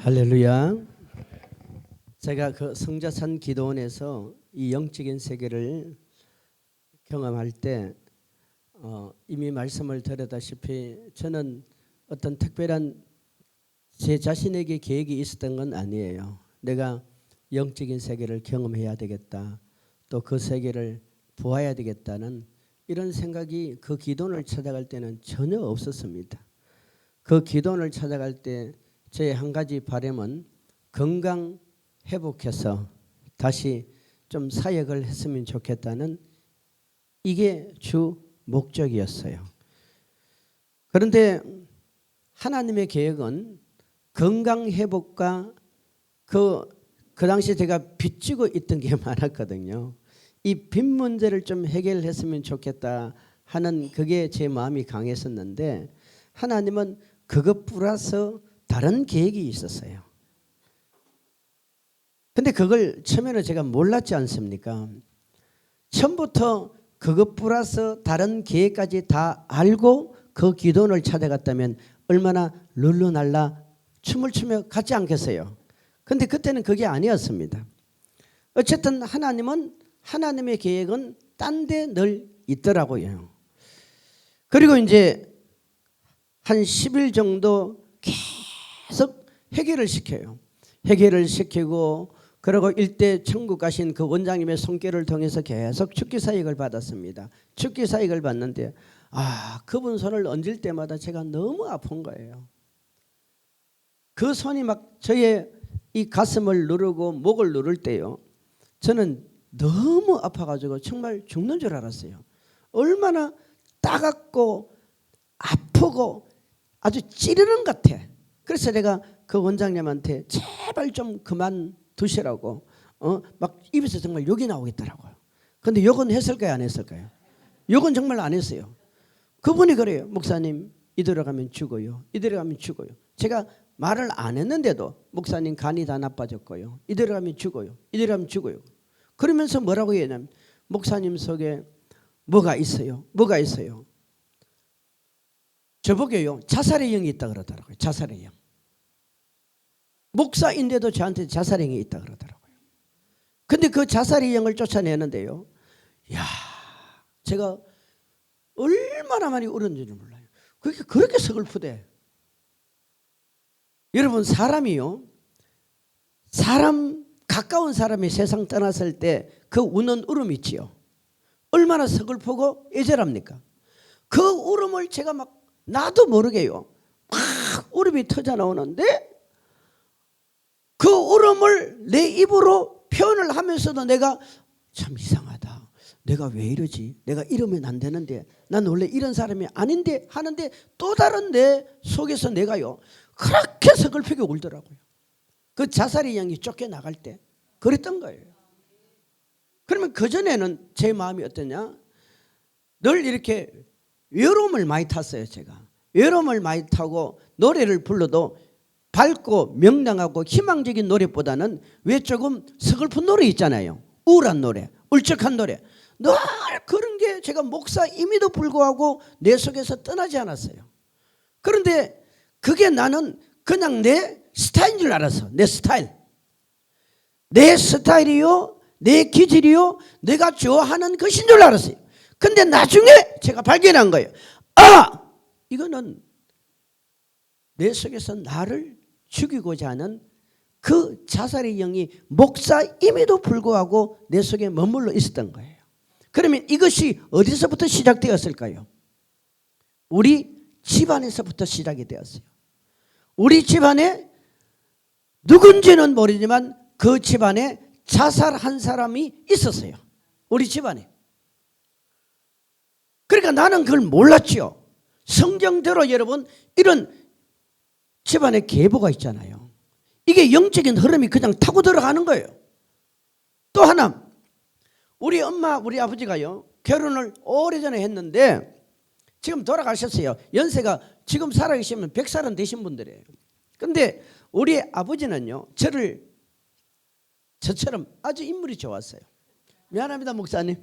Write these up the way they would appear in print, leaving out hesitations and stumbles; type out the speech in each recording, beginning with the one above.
할렐루야. 제가 그 성자산 기도원에서 이 영적인 세계를 경험할 때 이미 말씀을 드렸다시피 저는 어떤 특별한 제 자신에게 계획이 있었던 건 아니에요. 내가 영적인 세계를 경험해야 되겠다. 또 그 세계를 보아야 되겠다는 이런 생각이 그 기도원을 찾아갈 때는 전혀 없었습니다. 그 기도원을 찾아갈 때 제 한 가지 바람은 건강 회복해서 다시 좀 사역을 했으면 좋겠다는 이게 주 목적이었어요. 그런데 하나님의 계획은 건강 회복과 그 당시 제가 빚지고 있던 게 많았거든요. 이 빚 문제를 좀 해결했으면 좋겠다 하는 그게 제 마음이 강했었는데 하나님은 그것 플러스 다른 계획이 있었어요. 근데 그걸 처음에는 제가 몰랐지 않습니까? 처음부터 그것 플러스 다른 계획까지 다 알고 그 기도원을 찾아갔다면 얼마나 룰루날라 춤을 추며 갔지 않겠어요? 근데 그때는 그게 아니었습니다. 어쨌든 하나님의 계획은 딴 데 늘 있더라고요. 그리고 이제 한 10일 정도 계속 회개를 시켜요. 회개를 시키고 그리고 일대 천국 가신 그 원장님의 손길을 통해서 계속 축기 사역을 받았습니다. 축기 사역을 받는데 그분 손을 얹을 때마다 제가 너무 아픈 거예요. 그 손이 막 저의 이 가슴을 누르고 목을 누를 때요. 저는 너무 아파가지고 정말 죽는 줄 알았어요. 얼마나 따갑고 아프고 아주 찌르는 것 같아. 그래서 내가 그 원장님한테 제발 좀 그만 두시라고 막 입에서 정말 욕이 나오겠더라고요. 근데 욕은 했을까요 안 했을까요? 욕은 정말 안 했어요. 그분이 그래요. 목사님 이대로 가면 죽어요. 이대로 가면 죽어요. 제가 말을 안 했는데도 목사님 간이 다 나빠졌고요. 이대로 가면 죽어요. 이대로 가면 죽어요. 그러면서 뭐라고 얘기하냐면 목사님 속에 뭐가 있어요. 뭐가 있어요. 저보게요. 자살의 영이 있다 그러더라고요. 자살의 영. 목사인데도 저한테 자살의 영이 있다 그러더라고요. 근데 그 자살의 영을 쫓아내는데요. 제가 얼마나 많이 울었는지를 몰라요. 그렇게 서글프대. 여러분 가까운 사람이 세상 떠났을 때 그 우는 울음 있지요. 얼마나 서글프고 애절합니까? 그 울음을 제가 막 나도 모르게요. 막 울음이 터져 나오는데 그 울음을 내 입으로 표현을 하면서도 내가 참 이상하다. 내가 왜 이러지? 내가 이러면 안 되는데 난 원래 이런 사람이 아닌데 하는데 또 다른 내 속에서 내가요. 그렇게 서글프게 울더라고요. 그 자살의 영이 쫓겨나갈 때 그랬던 거예요. 그러면 그전에는 제 마음이 어떠냐? 늘 이렇게 외로움을 많이 탔어요. 제가 외로움을 많이 타고 노래를 불러도 밝고 명랑하고 희망적인 노래보다는 왜 조금 서글픈 노래 있잖아요. 우울한 노래, 울적한 노래. 늘 그런 게 제가 목사임에도 불구하고 내 속에서 떠나지 않았어요. 그런데 그게 나는 그냥 내 스타일인 줄 알았어. 내 스타일이요. 내 기질이요. 내가 좋아하는 것인 줄 알았어요. 근데 나중에 제가 발견한 거예요. 이거는 내 속에서 나를 죽이고자 하는 그 자살의 영이 목사임에도 불구하고 내 속에 머물러 있었던 거예요. 그러면 이것이 어디서부터 시작되었을까요? 우리 집안에서부터 시작이 되었어요. 우리 집안에 누군지는 모르지만 그 집안에 자살한 사람이 있었어요. 우리 집안에. 그러니까 나는 그걸 몰랐죠. 성경대로 여러분 이런 집안에 계보가 있잖아요. 이게 영적인 흐름이 그냥 타고 들어가는 거예요. 또 하나 우리 엄마 우리 아버지가요 결혼을 오래전에 했는데 지금 돌아가셨어요. 연세가 지금 살아계시면 100살은 되신 분들이에요. 근데 우리 아버지는요 저처럼 아주 인물이 좋았어요. 미안합니다 목사님.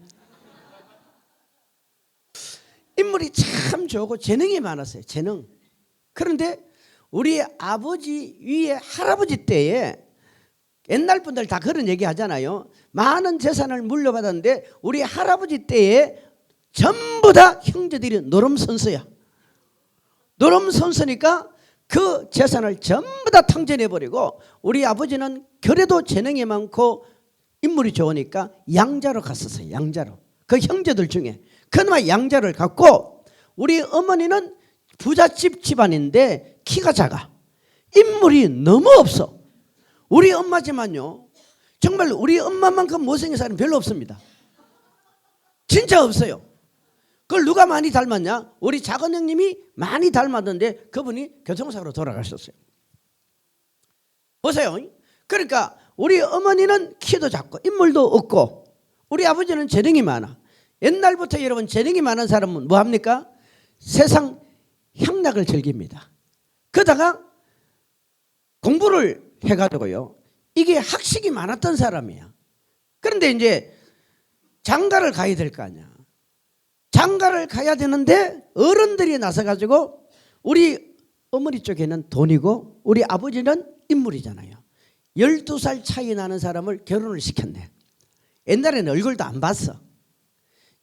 인물이 참 좋고 재능이 많았어요. 재능. 그런데 우리 아버지 위에 할아버지 때에 옛날 분들 다 그런 얘기 하잖아요. 많은 재산을 물려받았는데 우리 할아버지 때에 전부 다 형제들이 노름선수야. 노름선수니까 그 재산을 전부 다 탕진해버리고 우리 아버지는 그래도 재능이 많고 인물이 좋으니까 양자로 갔었어요. 양자로. 그 형제들 중에 그나마 양자를 갔고 우리 어머니는 부잣집 집안인데 키가 작아. 인물이 너무 없어. 우리 엄마지만요. 정말 우리 엄마만큼 못생긴 사람이 별로 없습니다. 진짜 없어요. 그걸 누가 많이 닮았냐? 우리 작은 형님이 많이 닮았는데 그분이 교통사고로 돌아가셨어요. 보세요. 그러니까 우리 어머니는 키도 작고 인물도 없고 우리 아버지는 재능이 많아. 옛날부터 여러분 재능이 많은 사람은 뭐합니까? 세상 향락을 즐깁니다. 그러다가 공부를 해가지고요. 이게 학식이 많았던 사람이야. 그런데 이제 장가를 가야 될 거 아니야. 장가를 가야 되는데 어른들이 나서가지고 우리 어머니 쪽에는 돈이고 우리 아버지는 인물이잖아요. 12살 차이 나는 사람을 결혼을 시켰네. 옛날에는 얼굴도 안 봤어.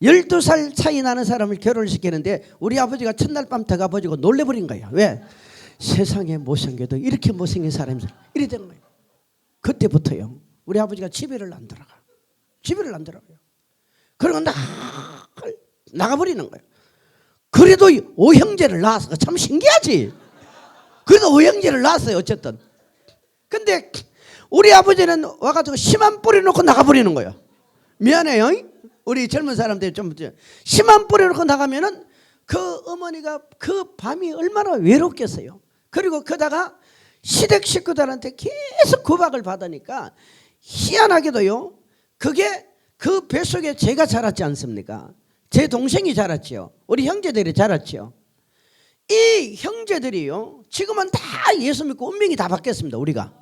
12살 차이 나는 사람을 결혼을 시키는데 우리 아버지가 첫날 밤 들어가가지고 놀래버린 거야. 왜? 세상에 못생겨도 이렇게 못생긴 사람이 이래 된 거예요. 그때부터요. 우리 아버지가 집에를 안 들어가. 집에를 안 들어가요. 그러고 나가버리는 거예요. 그래도 오형제를 낳았어. 참 신기하지. 그래도 오형제를 낳았어요. 어쨌든. 근데 우리 아버지는 와가지고 심한 뿌려놓고 나가버리는 거예요. 미안해요. 우리 젊은 사람들이 좀 심한 뿌려놓고 나가면은 그 어머니가 그 밤이 얼마나 외롭겠어요. 그리고 그러다가 시댁 식구들한테 계속 구박을 받으니까 희한하게도요. 그게 그 뱃속에 제가 자랐지 않습니까? 제 동생이 자랐지요. 우리 형제들이 자랐지요. 이 형제들이요. 지금은 다 예수 믿고 운명이 다 바뀌었습니다. 우리가.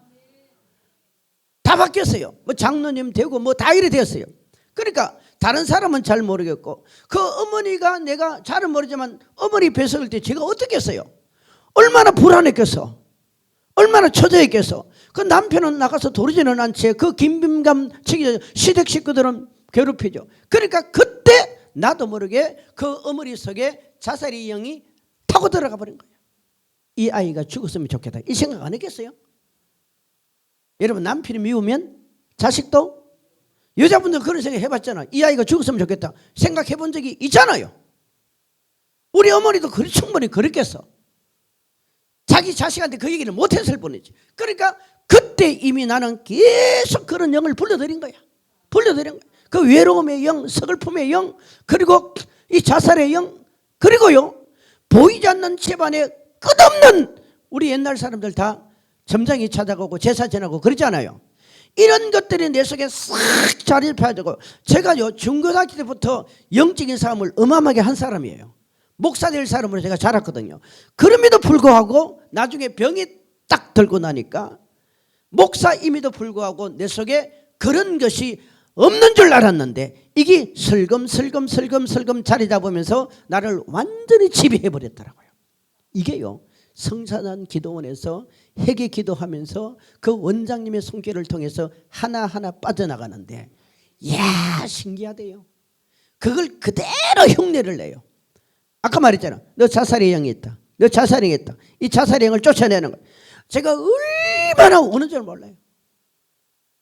다 바뀌었어요. 뭐 장로님 되고 뭐 다 이래 되었어요. 그러니까 다른 사람은 잘 모르겠고 그 어머니가 내가 잘은 모르지만 어머니 뱃속일 때 제가 어떻게 했어요? 얼마나 불안했겠어. 얼마나 초조했겠어. 그 남편은 나가서 도르지는 않지. 그 긴빈감 시댁 식구들은 괴롭히죠. 그러니까 그때 나도 모르게 그 어머니 속에 자살의 영이 타고 들어가 버린 거예요. 이 아이가 죽었으면 좋겠다. 이 생각 안 했겠어요? 여러분 남편이 미우면 자식도 여자분들 그런 생각 해봤잖아. 이 아이가 죽었으면 좋겠다. 생각해 본 적이 있잖아요. 우리 어머니도 충분히 그랬겠어. 자기 자식한테 그 얘기를 못했을 뿐이지. 그러니까 그때 이미 나는 계속 그런 영을 불러들인 거야. 불러들인 거야. 그 외로움의 영, 서글픔의 영, 그리고 이 자살의 영, 그리고요 보이지 않는 집안에 끝없는 우리 옛날 사람들 다 점장이 찾아가고 제사 지나고 그러잖아요. 이런 것들이 내 속에 싹 자리를 되고 제가요 중고등학교 때부터 영적인 싸움을 어마어마하게 한 사람이에요. 목사 될 사람으로 제가 자랐거든요. 그럼에도 불구하고 나중에 병이 딱 들고 나니까 목사임에도 불구하고 내 속에 그런 것이 없는 줄 알았는데 이게 슬금슬금 자리 잡으면서 나를 완전히 지배해버렸더라고요. 이게요 성산한 기도원에서 회개 기도하면서 그 원장님의 손길을 통해서 하나하나 빠져나가는데 이야 신기하대요. 그걸 그대로 흉내를 내요. 아까 말했잖아. 너 자살의 영이 있다. 너 자살의 영이 있다. 이 자살의 영을 쫓아내는 거예요. 제가 얼마나 오는 줄 몰라요.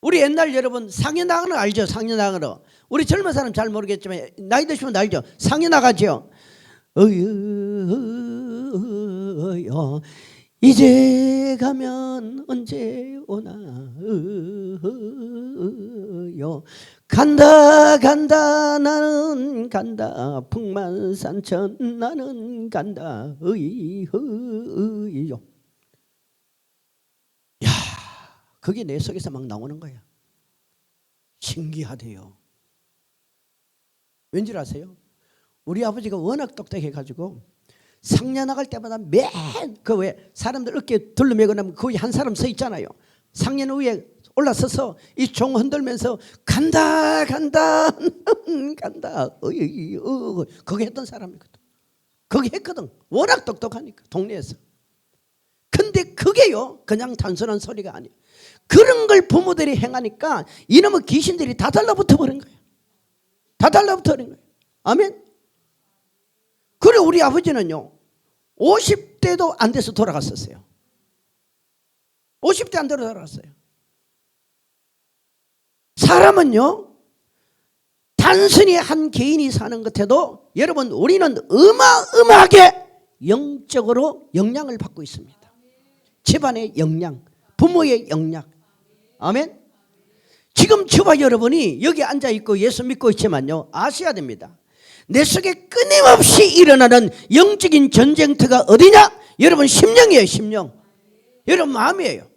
우리 옛날 여러분 상해 나가는 거 알죠? 상해 나가는 거. 우리 젊은 사람 잘 모르겠지만 나이 드시면 알죠? 상해 나가죠. 이제 가면 언제 오나 간다 나는 간다 북만산천 나는 간다 야 그게 내 속에서 막 나오는 거야. 신기하대요. 왠지 아세요? 우리 아버지가 워낙 똑똑해가지고 상려 나갈 때마다 맨 그 왜 사람들 어깨에 둘러매고 나면 거기 한 사람 서 있잖아요. 상려 위에 올라서서 이 종 흔들면서 간다 그거 했던 사람이거든. 그거 했거든. 워낙 똑똑하니까 동네에서. 근데 그게요 그냥 단순한 소리가 아니에요. 그런 걸 부모들이 행하니까 이놈의 귀신들이 다 달라붙어 버린 거예요. 다 달라붙어 버린 거예요. 아멘. 그리고 우리 아버지는요 50대도 안 돼서 돌아갔었어요. 50대 안 돼서 돌아갔어요. 사람은요 단순히 한 개인이 사는 것에도 여러분 우리는 어마어마하게 영적으로 영향을 받고 있습니다. 집안의 영향, 부모의 영향. 아멘. 지금 저와 여러분이 여기 앉아있고 예수 믿고 있지만요 아셔야 됩니다. 내 속에 끊임없이 일어나는 영적인 전쟁터가 어디냐? 여러분 심령이에요. 심령. 여러분 마음이에요.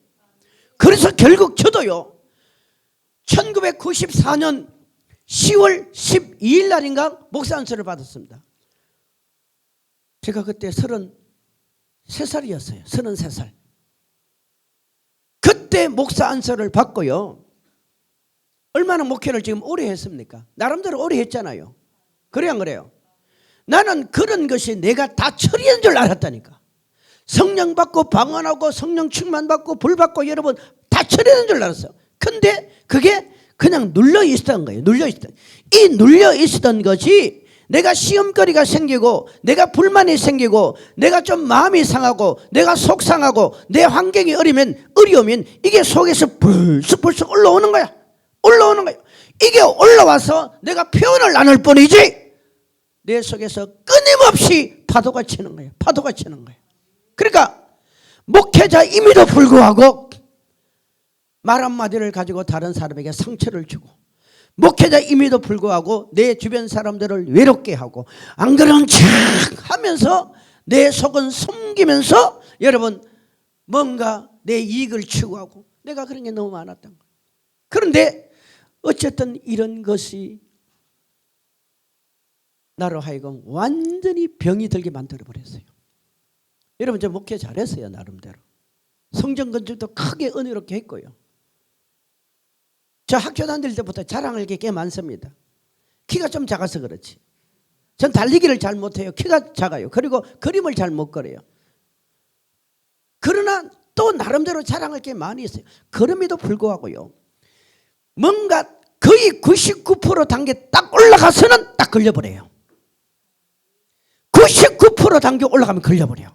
그래서 결국 저도요 1994년 10월 12일 날인가 목사 안수를 받았습니다. 제가 그때 33살이었어요. 33살. 그때 목사 안수를 받고요. 얼마나 목회를 지금 오래 했습니까? 나름대로 오래 했잖아요. 그래요 안 그래요? 나는 그런 것이 내가 다 처리한 줄 알았다니까. 성령 받고 방언하고 성령 충만 받고 불 받고 여러분 다 처리한 줄 알았어요. 근데 그게 그냥 눌려 있었던 거예요. 눌려 있었던. 이 눌려 있었던 것이 내가 시험거리가 생기고 내가 불만이 생기고 내가 좀 마음이 상하고 내가 속상하고 내 환경이 어려우면 이게 속에서 불쑥불쑥 올라오는 거야. 올라오는 거야. 이게 올라와서 내가 표현을 안 할 뿐이지 내 속에서 끊임없이 파도가 치는 거예요. 파도가 치는 거예요. 그러니까 목회자임에도 불구하고 말 한마디를 가지고 다른 사람에게 상처를 주고 목회자임에도 불구하고 내 주변 사람들을 외롭게 하고 안 그런 척 하면서 내 속은 숨기면서 여러분 뭔가 내 이익을 추구하고 내가 그런 게 너무 많았던 거예요. 그런데 어쨌든 이런 것이 나로 하여금 완전히 병이 들게 만들어버렸어요. 여러분 저 목회 잘했어요. 나름대로 성전 건축도 크게 은혜롭게 했고요. 저 학교 다닐 때부터 자랑할 게 꽤 많습니다. 키가 좀 작아서 그렇지. 전 달리기를 잘 못해요. 키가 작아요. 그리고 그림을 잘 못 그려요. 그러나 또 나름대로 자랑할 게 많이 있어요. 그럼에도 불구하고요. 뭔가 거의 99% 단계 딱 올라가서는 딱 걸려버려요. 99% 단계 올라가면 걸려버려요.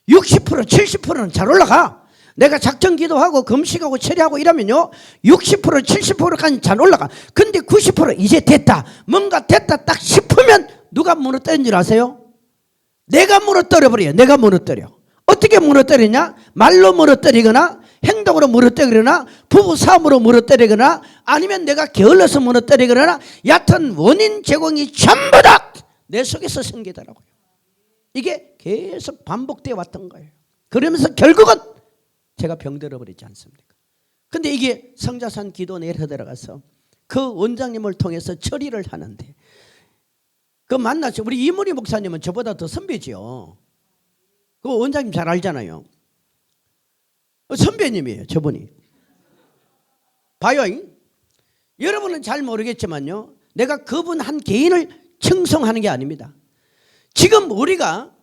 60% 70%는 잘 올라가. 내가 작정 기도하고 금식하고 철회하고 이러면요 60% 70%까지 잘 올라가. 근데 90% 이제 됐다 뭔가 됐다 딱 싶으면 누가 무너뜨린 줄 아세요? 내가 무너뜨려 버려요. 내가 무너뜨려. 어떻게 무너뜨리냐? 말로 무너뜨리거나 행동으로 무너뜨리거나 부부싸움으로 무너뜨리거나 아니면 내가 게을러서 무너뜨리거나 얕은 원인 제공이 전부 다 내 속에서 생기더라고요. 이게 계속 반복되어 왔던 거예요. 그러면서 결국은 제가 병들어 버리지 않습니까? 근데 이게 성자산 기도 내려 들어가서 그 원장님을 통해서 처리를 하는데 그 만났죠. 우리 이문희 목사님은 저보다 더 선배지요. 그 원장님 잘 알잖아요. 선배님이에요. 저분이. 봐요. 여러분은 잘 모르겠지만요. 내가 그분 한 개인을 칭송하는 게 아닙니다. 지금 우리가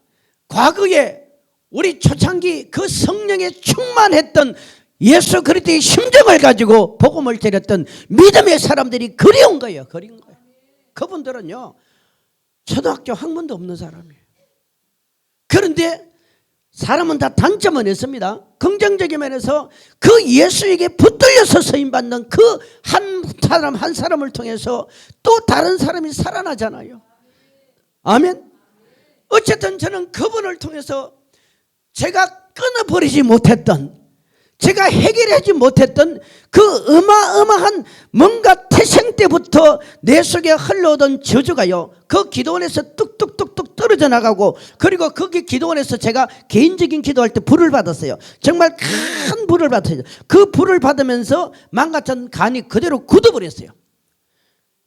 과거에 우리 초창기 그 성령에 충만했던 예수 그리스도의 심정을 가지고 복음을 드렸던 믿음의 사람들이 그리운 거예요. 그리운 거예요. 그분들은요 초등학교 학문도 없는 사람이에요. 그런데 사람은 다 단점은 있습니다. 긍정적인 면에서 그 예수에게 붙들려서 서임받는 그 한 사람을 통해서 또 다른 사람이 살아나잖아요. 아멘. 어쨌든 저는 그분을 통해서 제가 끊어버리지 못했던 제가 해결하지 못했던 그 어마어마한 뭔가 태생 때부터 내 속에 흘러오던 저주가요 그 기도원에서 뚝뚝뚝뚝 떨어져 나가고 그리고 거기 기도원에서 제가 개인적인 기도할 때 불을 받았어요. 정말 큰 불을 받았어요. 그 불을 받으면서 망가진 간이 그대로 굳어버렸어요.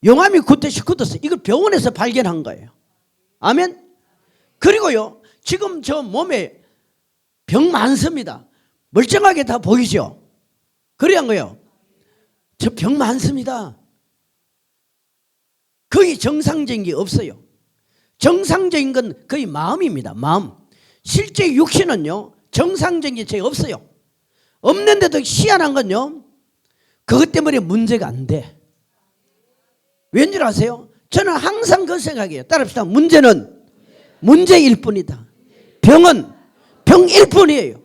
용암이 굳듯이 굳었어요. 이걸 병원에서 발견한 거예요. 아멘. 그리고요 지금 저 몸에 병 많습니다. 멀쩡하게 다 보이죠? 그래야 거요. 저 병 많습니다. 거의 정상적인 게 없어요. 정상적인 건 거의 마음입니다. 마음. 실제 육신은요 정상적인 게 없어요. 없는데도 희한한 건요, 그것 때문에 문제가 안 돼. 왠지 아세요? 저는 항상 그 생각이에요. 따라합시다. 문제는 문제일 뿐이다. 병은 병일 뿐이에요.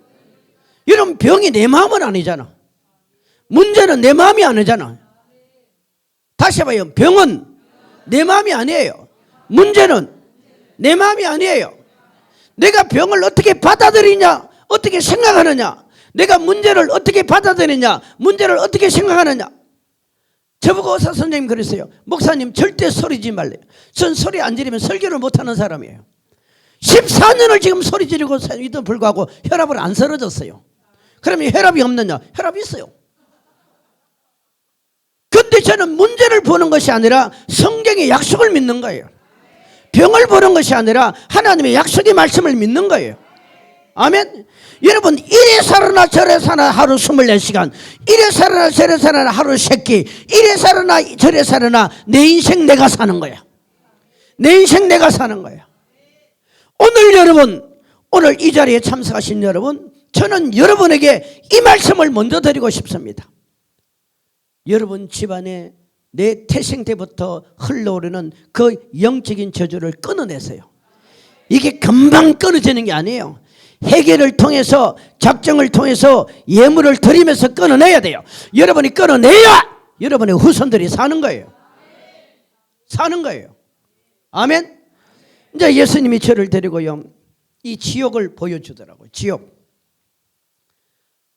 여러분, 병이 내 마음은 아니잖아. 문제는 내 마음이 아니잖아. 다시 해봐요. 병은 내 마음이 아니에요. 문제는 내 마음이 아니에요. 내가 병을 어떻게 받아들이냐, 어떻게 생각하느냐, 내가 문제를 어떻게 받아들이냐, 문제를 어떻게 생각하느냐. 저보고 의사 선생님 그랬어요. 목사님 절대 소리지르지 말래요. 전 소리 안 지르면 설교를 못하는 사람이에요. 14년을 지금 소리 지르고 있던 불구하고 혈압을 안 쓰러졌어요. 그러면 혈압이 없느냐? 혈압이 있어요. 근데 저는 문제를 보는 것이 아니라 성경의 약속을 믿는 거예요. 병을 보는 것이 아니라 하나님의 약속의 말씀을 믿는 거예요. 아멘. 여러분, 이래 살아나 저래 살아나 하루 24시간, 이래 살아나 저래 살아나 하루 3끼, 이래 살아나 저래 살아나 내 인생 내가 사는 거야. 내 인생 내가 사는 거야. 오늘 여러분, 오늘 이 자리에 참석하신 여러분, 저는 여러분에게 이 말씀을 먼저 드리고 싶습니다. 여러분 집안에 내 태생 때부터 흘러오르는 그 영적인 저주를 끊어내세요. 이게 금방 끊어지는 게 아니에요. 회개를 통해서, 작정을 통해서, 예물을 드리면서 끊어내야 돼요. 여러분이 끊어내야 여러분의 후손들이 사는 거예요. 사는 거예요. 아멘. 이제 예수님이 저를 데리고요, 이 지옥을 보여주더라고요. 지옥.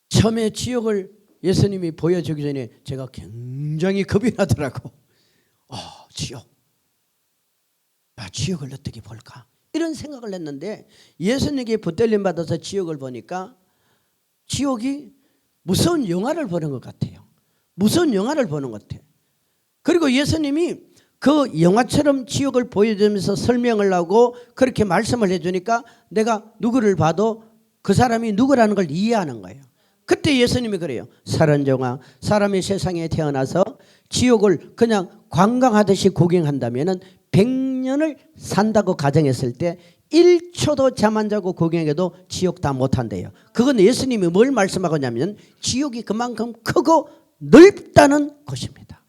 처음에 지옥을 예수님이 보여주기 전에 제가 굉장히 겁이 나더라고. 지옥. 지옥을 어떻게 볼까? 이런 생각을 했는데 예수님께 붙들림 받아서 지옥을 보니까 지옥이 무서운 영화를 보는 것 같아요. 무서운 영화를 보는 것 같아요. 그리고 예수님이 그 영화처럼 지옥을 보여주면서 설명을 하고 그렇게 말씀을 해주니까 내가 누구를 봐도 그 사람이 누구라는 걸 이해하는 거예요. 그때 예수님이 그래요. 살은종아, 사람이 세상에 태어나서 지옥을 그냥 관광하듯이 구경한다면은 100년을 산다고 가정했을 때 1초도 잠 안 자고 구경해도 지옥 다 못한대요. 그건 예수님이 뭘 말씀하고냐면 지옥이 그만큼 크고 넓다는 것입니다.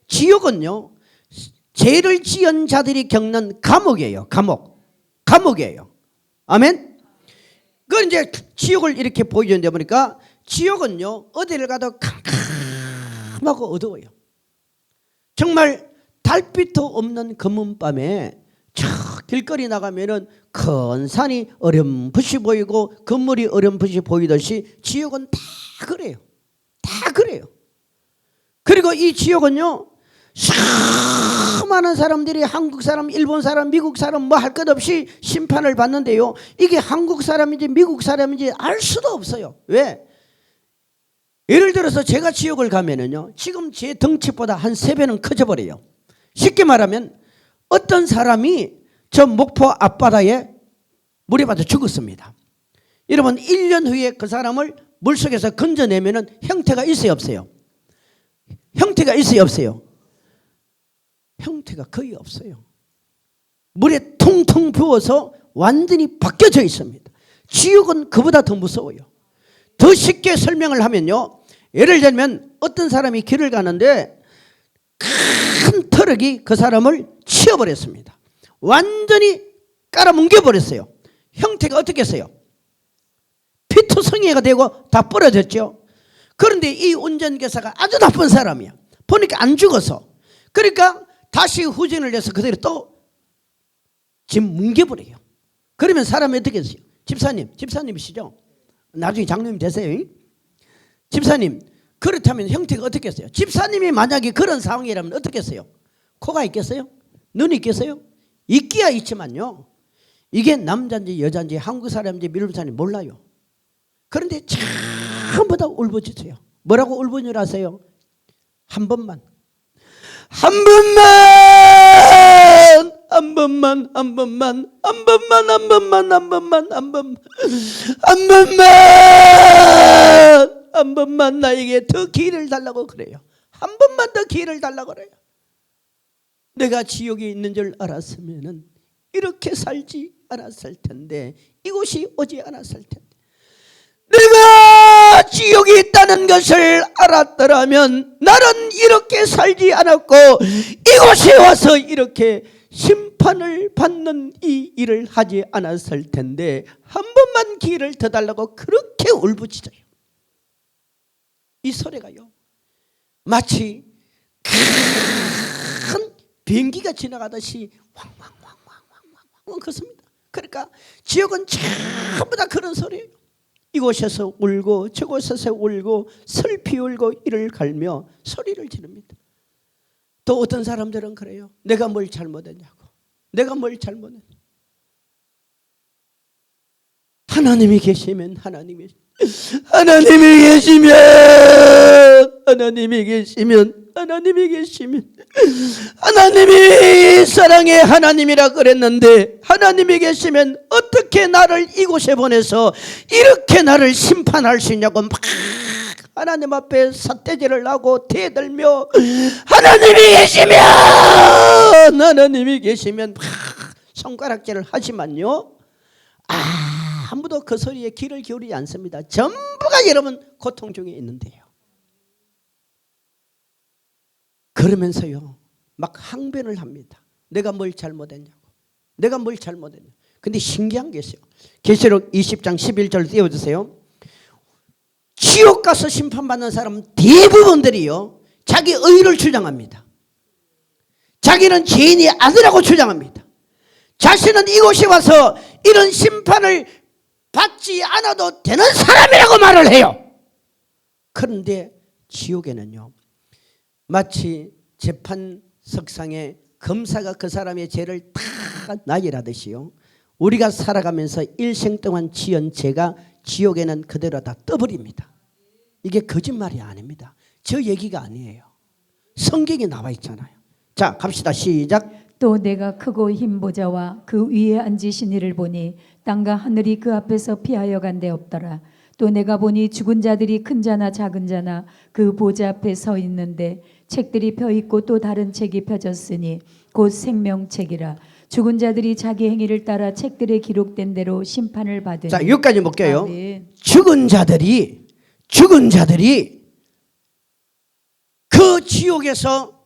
지옥은요, 죄를 지은 자들이 겪는 감옥이에요. 감옥이에요. 아멘. 그 이제 지옥을 이렇게 보여준다 보니까 지옥은요, 어디를 가도 캄캄하고 어두워요. 정말 달빛도 없는 검은 밤에 저 길거리 나가면은 큰 산이 어렴풋이 보이고 건물이 어렴풋이 보이듯이 지옥은 다 그래요. 다 그래요. 그리고 이 지옥은요, 수많은 사람들이 한국 사람, 일본 사람, 미국 사람 뭐 할 것 없이 심판을 받는데요, 이게 한국 사람인지 미국 사람인지 알 수도 없어요. 왜? 예를 들어서 제가 지옥을 가면은요, 지금 제 덩치보다 한 3배는 커져버려요. 쉽게 말하면 어떤 사람이 저 목포 앞바다에 물에 빠져 죽었습니다. 여러분, 1년 후에 그 사람을 물속에서 건져내면은 형태가 있어요, 없어요? 형태가 있어요, 없어요? 형태가 거의 없어요. 물에 퉁퉁 부어서 완전히 벗겨져 있습니다. 지옥은 그보다 더 무서워요. 더 쉽게 설명을 하면요, 예를 들면 어떤 사람이 길을 가는데 큰 트럭이 그 사람을 치워버렸습니다. 완전히 깔아뭉개버렸어요. 형태가 어떻게 했어요? 피투성이가 되고 다 부러졌죠. 그런데 이 운전기사가 아주 나쁜 사람이야. 보니까 안 죽어서. 그러니까 다시 후진을 해서 그대로 또 짐 뭉개버려요. 그러면 사람이 어떻게 했어요? 집사님이시죠? 나중에 장로님 되세요. 집사님, 그렇다면 형태가 어떻게 했어요? 집사님이 만약에 그런 상황이라면 어떻게 했어요? 코가 있겠어요? 눈이 있겠어요? 있기야 있지만요, 이게 남자인지 여자인지 한국 사람인지 미국 사람인지 몰라요. 그런데 전부 다 울부짖어요. 뭐라고 울부짖는 줄 아세요? 한 번만, 한 번만, 한 번만, 한 번만, 한 번만, 한 번만, 한 번만, 한 번만, 한 번만, 한 번만 나에게 더 기회를 달라고 그래요. 한 번만 더 기회를 달라고 그래요. 내가 지옥에 있는 줄 알았으면은 이렇게 살지 않았을 텐데, 이곳이 오지 않았을 텐데. 내가 지옥이 있다는 것을 알았더라면 나는 이렇게 살지 않았고 이곳에 와서 이렇게 심판을 받는 이 일을 하지 않았을 텐데 한 번만 기회를 더 달라고 그렇게 울부짖어요. 이 소리가요 마치 큰 비행기가 지나가듯이 왕왕왕왕왕왕왕 걷습니다. 그러니까 지옥은 전부 다 그런 소리예요. 이곳에서 울고 저곳에서 울고 슬피 울고 이를 갈며 소리를 지릅니다. 또 어떤 사람들은 그래요. 내가 뭘 잘못했냐고. 내가 뭘 잘못했냐. 하나님이 계시면 하나님이 계시면 하나님이 사랑의 하나님이라 그랬는데 하나님이 계시면 어떻게 나를 이곳에 보내서 이렇게 나를 심판할 수 있냐고 막 하나님 앞에 삿대질을 하고 대들며 하나님이 계시면 막 손가락질을 하지만요 아무도 그 소리에 귀를 기울이지 않습니다. 전부가 여러분 고통 중에 있는데요. 그러면서요 막 항변을 합니다. 내가 뭘 잘못했냐고. 근데 신기한 게 있어요. 계시록 20장 11절 띄워주세요. 지옥 가서 심판받는 사람은 대부분들이요 자기 의를 주장합니다. 자기는 죄인이 아니라고 주장합니다. 자신은 이곳에 와서 이런 심판을 받지 않아도 되는 사람이라고 말을 해요. 그런데 지옥에는요 마치 재판석상에 검사가 그 사람의 죄를 다 나열하듯이요 우리가 살아가면서 일생 동안 지은 죄가 지옥에는 그대로 다 떠버립니다. 이게 거짓말이 아닙니다. 저 얘기가 아니에요. 성경에 나와 있잖아요. 자 갑시다. 시작. 또 내가 크고 흰 보좌와 그 위에 앉으신 이를 보니 땅과 하늘이 그 앞에서 피하여 간데 없더라. 또 내가 보니 죽은 자들이 큰 자나 작은 자나 그 보좌 앞에 서 있는데 책들이 펴 있고 또 다른 책이 펴졌으니 곧 생명책이라. 죽은 자들이 자기 행위를 따라 책들에 기록된 대로 심판을 받으니. 자 여기까지 볼게요. 아멘. 죽은 자들이 그 지옥에서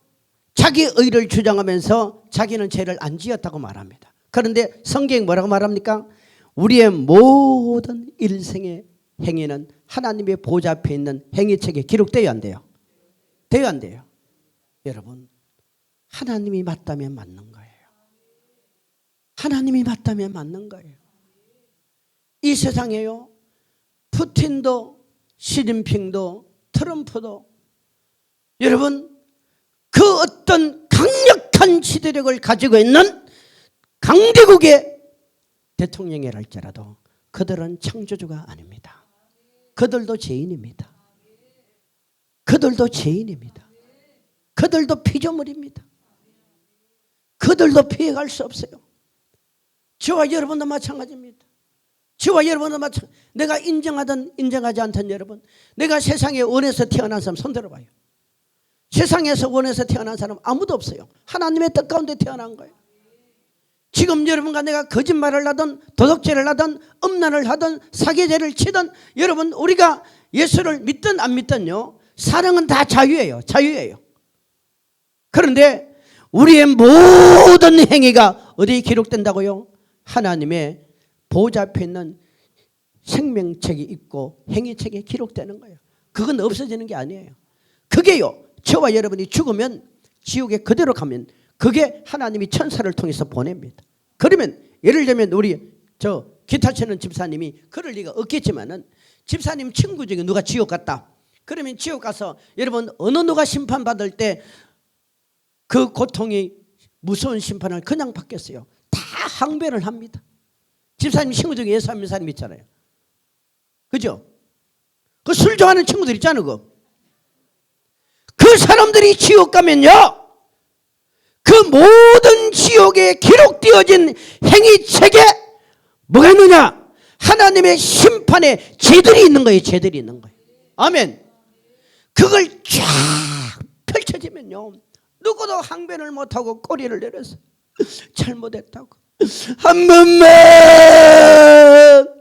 자기 의를 주장하면서 자기는 죄를 안 지었다고 말합니다. 그런데 성경이 뭐라고 말합니까? 우리의 모든 일생의 행위는 하나님의 보좌 앞에 있는 행위책에 기록되어야 한대요. 돼야 안 돼요? 여러분 하나님이 맞다면 맞는 거예요. 하나님이 맞다면 맞는 거예요. 이 세상에요 푸틴도 시진핑도 트럼프도 여러분 그 어떤 강력한 지도력을 가지고 있는 강대국의 대통령이랄지라도 그들은 창조주가 아닙니다. 그들도 죄인입니다. 그들도 피조물입니다. 그들도 피해갈 수 없어요. 저와 여러분도 마찬가지입니다. 내가 인정하든 인정하지 않든 여러분 내가 세상에 원해서 태어난 사람 손 들어봐요. 세상에서 원해서 태어난 사람 아무도 없어요. 하나님의 뜻 가운데 태어난 거예요. 지금 여러분과 내가 거짓말을 하든 도덕죄를 하든 음란을 하든 사기죄를 치든 여러분 우리가 예수를 믿든 안 믿든요 사랑은 다 자유예요. 그런데 우리의 모든 행위가 어디에 기록된다고요? 하나님의 보좌 앞에 있는 생명책이 있고 행위책에 기록되는 거예요. 그건 없어지는 게 아니에요. 그게요 저와 여러분이 죽으면 지옥에 그대로 가면 그게 하나님이 천사를 통해서 보냅니다. 그러면 예를 들면 우리 저 기타 치는 집사님이 그럴 리가 없겠지만은 집사님 친구 중에 누가 지옥 갔다. 그러면 지옥 가서 여러분 어느 누가 심판받을 때 그 고통이 무서운 심판을 그냥 받겠어요. 다 항변을 합니다. 집사님 친구 중에 예수 안 믿는 사람 있잖아요. 그죠? 그 술 좋아하는 친구들 있잖아요. 그 사람들이 지옥 가면요 그 모든 지옥에 기록되어진 행위책에 뭐가 있느냐? 하나님의 심판의 죄들이 있는 거예요. 아멘. 그걸 쫙 펼쳐지면요 누구도 항변을 못하고 꼬리를 내려서 잘못했다고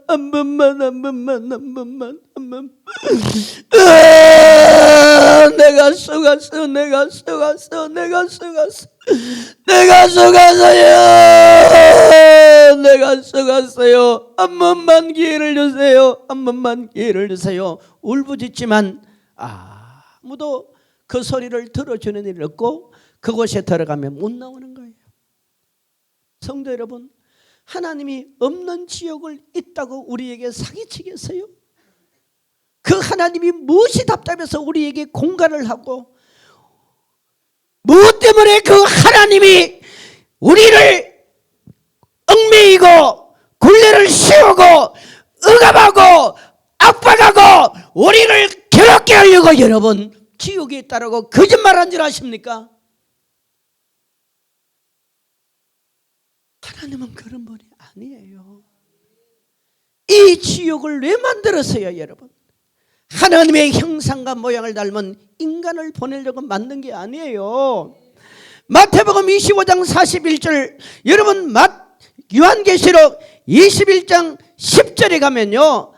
한 번만 내가 속았어 내가 속았어요. 한 번만 기회를 주세요. 한 번만 기회를 주세요. 울부짖지만 아무도 그 소리를 들어주는 일이 없고 그곳에 들어가면 못 나오는 거예요. 성도 여러분, 하나님이 없는 지옥을 있다고 우리에게 사기치겠어요? 그 하나님이 무엇이 답답해서 우리에게 공갈을 하고 무엇 때문에 그 하나님이 우리를 얽매이고 굴레를 씌우고 억압하고 압박하고 우리를 괴롭게 하려고 여러분 지옥에 있다라고 거짓말한 줄 아십니까? 하나님은 그런 분이 아니에요. 이 지옥을 왜 만들었어요 여러분? 하나님의 형상과 모양을 닮은 인간을 보내려고 만든 게 아니에요. 마태복음 25장 41절 여러분 요한계시록 21장 10절에 가면요,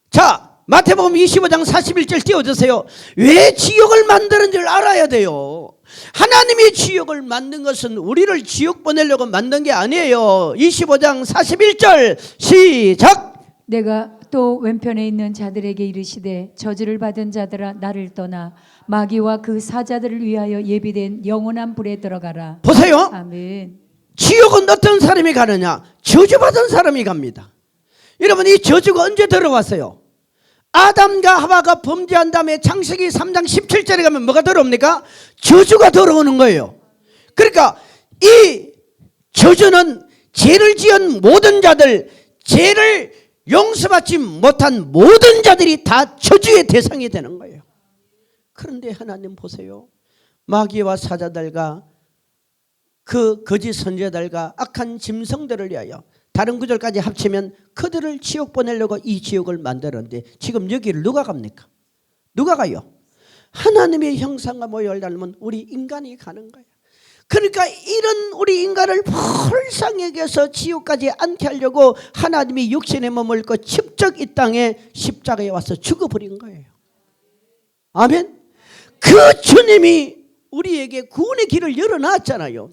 자 마태복음 25장 41절 띄워주세요. 왜 지옥을 만드는 줄 알아야 돼요. 하나님이 지옥을 만든 것은 우리를 지옥 보내려고 만든 게 아니에요. 25장 41절 시작. 내가 또 왼편에 있는 자들에게 이르시되 저주를 받은 자들아 나를 떠나 마귀와 그 사자들을 위하여 예비된 영원한 불에 들어가라. 보세요. 아멘. 지옥은 어떤 사람이 가느냐? 저주받은 사람이 갑니다. 여러분 이 저주가 언제 들어왔어요? 아담과 하와가 범죄한 다음에 창세기 3장 17절에 가면 뭐가 들어옵니까? 저주가 들어오는 거예요. 그러니까 이 저주는 죄를 지은 모든 자들, 죄를 용서받지 못한 모든 자들이 다 저주의 대상이 되는 거예요. 그런데 하나님 보세요. 마귀와 사자들과 그 거짓 선지자들과 악한 짐승들을 위하여 다른 구절까지 합치면 그들을 지옥 보내려고 이 지옥을 만들었는데 지금 여기를 누가 갑니까? 누가 가요? 하나님의 형상과 모양을 닮은 우리 인간이 가는 거예요. 그러니까 이런 우리 인간을 불쌍하게 해서 지옥까지 않게 하려고 하나님이 육신의 몸을 입고 직접 이 땅에 십자가에 와서 죽어버린 거예요. 아멘. 그 주님이 우리에게 구원의 길을 열어놨잖아요.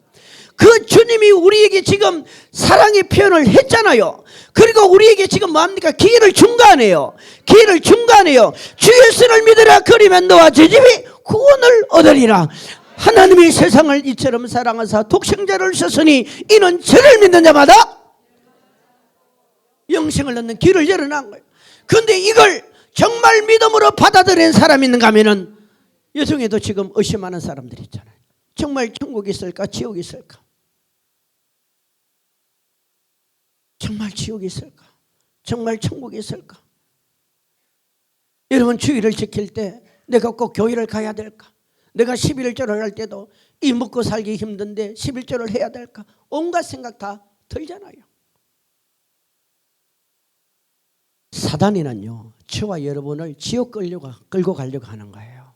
그 주님이 우리에게 지금 사랑의 표현을 했잖아요. 그리고 우리에게 지금 뭡니까? 기회를 준 거 아니에요. 기회를 준 거 아니에요. 주 예수를 믿으라 그리면 너와 제 집이 구원을 얻으리라. 하나님이 세상을 이처럼 사랑하사 독생자를 주셨으니 이는 저를 믿는 자마다 영생을 얻는 길을 열어놓은 거예요. 그런데 이걸 정말 믿음으로 받아들인 사람이 있는가 하면은 여성에도 지금 의심하는 사람들이 있잖아요. 정말 천국이 있을까? 지옥이 있을까? 정말 지옥이 있을까? 정말 천국이 있을까? 여러분 주일을 지킬 때 내가 꼭 교회를 가야 될까? 내가 11조를 할 때도 이 먹고 살기 힘든데 11조를 해야 될까? 온갖 생각 다 들잖아요. 사단이는요 저와 여러분을 지옥 끌고 가려고 하는 거예요.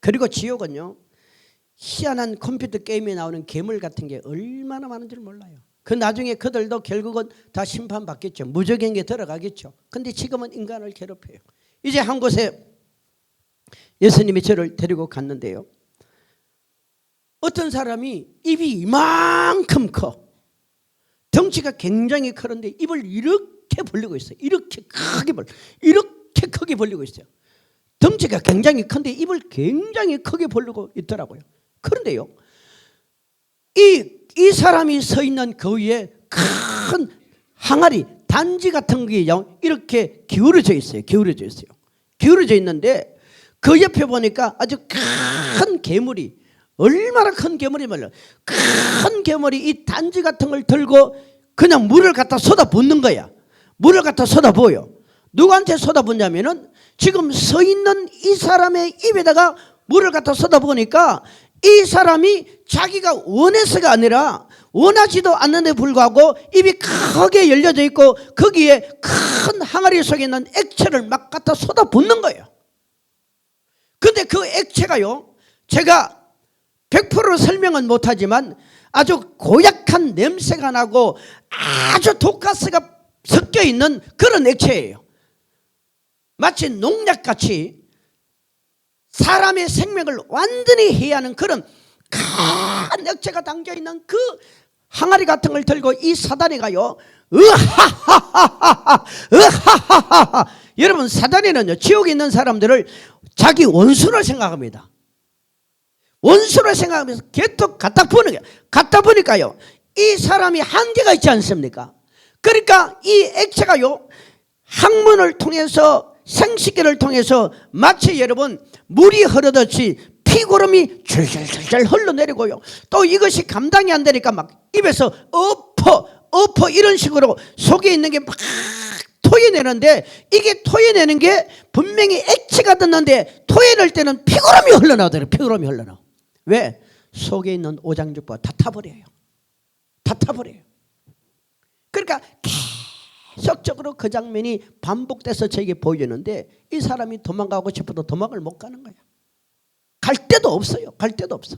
그리고 지옥은요 희한한 컴퓨터 게임에 나오는 괴물 같은 게 얼마나 많은 줄 몰라요. 그 나중에 그들도 결국은 다 심판받겠죠. 무적행에 들어가겠죠. 근데 지금은 인간을 괴롭혀요. 이제 한 곳에 예수님이 저를 데리고 갔는데요, 어떤 사람이 입이 이만큼 커, 덩치가 굉장히 크는데 입을 이렇게 벌리고 있어요. 이렇게 크게 벌리고 있어요. 덩치가 굉장히 큰데 입을 굉장히 크게 벌리고 있더라고요. 그런데요 이 사람이 서 있는 그 위에 큰 항아리 단지 같은 게 이렇게 기울어져 있어요. 기울어져 있는데 그 옆에 보니까 아주 큰 괴물이, 얼마나 큰 괴물이 말이야. 큰 괴물이 이 단지 같은 걸 들고 그냥 물을 갖다 쏟아붓는 거야. 물을 갖다 쏟아부어요. 누구한테 쏟아붓냐면은 지금 서 있는 이 사람의 입에다가 물을 갖다 쏟아부으니까 이 사람이 자기가 원해서가 아니라 원하지도 않는데 불구하고 입이 크게 열려져 있고 거기에 큰 항아리 속에 있는 액체를 막 갖다 쏟아붓는 거예요. 근데 그 액체가요 제가 100% 설명은 못하지만 아주 고약한 냄새가 나고 아주 독가스가 섞여 있는 그런 액체예요. 마치 농약같이 사람의 생명을 완전히 해하는 그런 큰 액체가 담겨있는 그 항아리 같은 걸 들고 이 사단이 가요. 으하하하하 으하하하하. 여러분, 사단이는요, 지옥에 있는 사람들을 자기 원수로 생각합니다. 원수로 생각하면서 계속 갖다 부는 거예요. 갖다 보니까요, 이 사람이 한계가 있지 않습니까? 그러니까 이 액체가요, 항문을 통해서, 생식기를 통해서 마치 여러분 물이 흐르듯이 피구름이 줄줄줄줄 흘러내리고요, 또 이것이 감당이 안 되니까 막 입에서 엎어 이런 식으로 속에 있는 게 막 토해내는데, 이게 토해내는 게 분명히 액체가 됐는데 토해낼 때는 피구름이 흘러나오더래요. 피구름이 흘러나와. 왜? 속에 있는 오장육부가 다 타버려요. 다 타버려요. 그러니까 계속적으로 그 장면이 반복돼서 저에게 보이는데, 이 사람이 도망가고 싶어도 도망을 못 가는 거야. 갈 데도 없어요. 갈 데도 없어.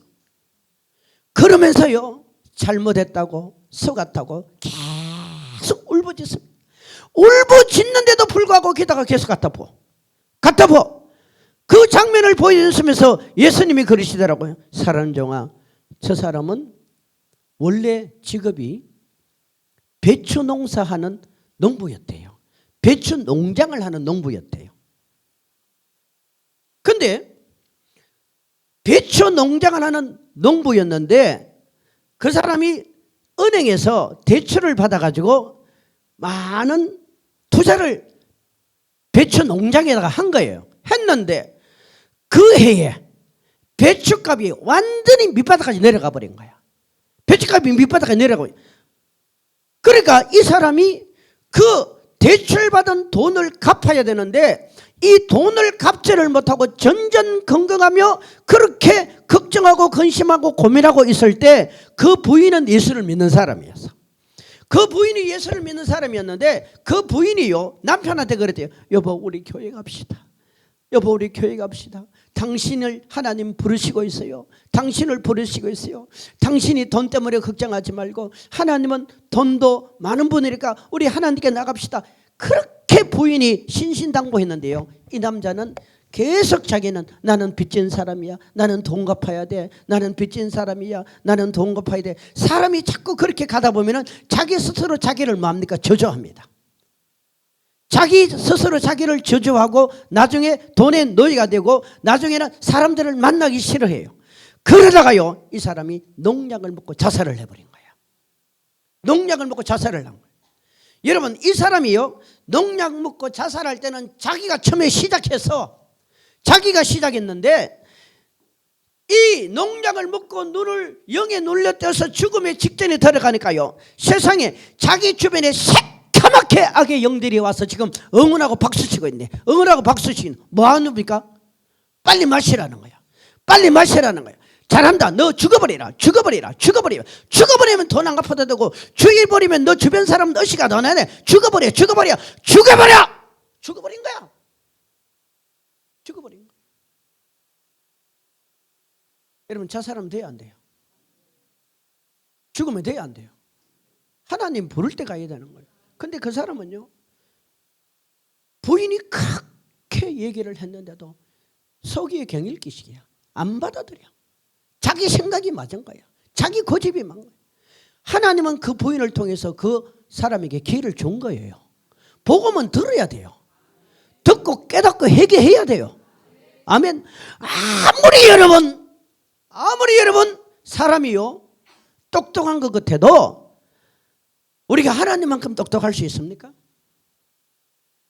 그러면서요, 잘못했다고 속았다고 계속 울부짖습니다. 울부짖는데도 불구하고 게다가 계속 갖다 부어. 그 장면을 보여주시면서 예수님이 그러시더라고요. 사랑하는 종아, 저 사람은 원래 직업이 배추 농사하는 농부였대요. 배추 농장을 하는 농부였대요. 근데 배추 농장을 하는 농부였는데 그 사람이 은행에서 대출을 받아가지고 많은 투자를 배추 농장에다가 한 거예요. 했는데 그 해에 배추값이 완전히 밑바닥까지 내려가 버린 거야. 배추값이 밑바닥까지 내려가고. 그러니까 이 사람이 그 대출받은 돈을 갚아야 되는데 이 돈을 갚지를 못하고 전전긍긍하며 그렇게 걱정하고 근심하고 고민하고 있을 때 그 부인은 예수를 믿는 사람이었어. 그 부인이 예수를 믿는 사람이었는데 그 부인이요, 남편한테 그랬대요. 여보, 우리 교회 갑시다. 여보, 우리 교회 갑시다. 당신을 하나님 부르시고 있어요. 당신을 부르시고 있어요. 당신이 돈 때문에 걱정하지 말고 하나님은 돈도 많은 분이니까 우리 하나님께 나갑시다. 그렇게 부인이 신신당부했는데요, 이 남자는 계속 자기는 나는 빚진 사람이야. 나는 돈 갚아야 돼. 나는 빚진 사람이야. 나는 돈 갚아야 돼. 사람이 자꾸 그렇게 가다 보면은 자기 스스로 자기를 뭡니까? 저주합니다. 자기 스스로 자기를 저주하고 나중에 돈의 노예가 되고 나중에는 사람들을 만나기 싫어해요. 그러다가요, 이 사람이 농약을 먹고 자살을 해버린 거예요. 농약을 먹고 자살을 한 거예요. 여러분, 이 사람이요, 농약 먹고 자살할 때는 자기가 처음에 자기가 시작했는데 이 농약을 먹고 눈을 영에 눌려떼어서 죽음의 직전에 들어가니까요, 세상에 자기 주변에 새카맣게 악의 영들이 와서 지금 응원하고 박수치고 있네. 응원하고 박수치는 뭐 하는 겁니까? 빨리 마시라는 거야. 빨리 마시라는 거야. 잘한다. 너 죽어버리라. 죽어버리면 돈 안 갚아도 되고, 죽여버리면 너 주변 사람 너시가 더 나네. 죽어버린 거야. 죽어버린 거야. 여러분, 자살하면 돼요, 안 돼요? 죽으면 돼요, 안 돼요? 하나님 부를 때 가야 되는 거예요. 근데 그 사람은요, 부인이 그렇게 얘기를 했는데도 속이의 경일기식이야. 안 받아들여. 자기 생각이 맞은 거야. 자기 고집이 맞은 거야. 하나님은 그 부인을 통해서 그 사람에게 기회를 준 거예요. 복음은 들어야 돼요. 듣고 깨닫고 회개해야 돼요. 아멘. 아무리 여러분 사람이요 똑똑한 것 같아도 우리가 하나님만큼 똑똑할 수 있습니까?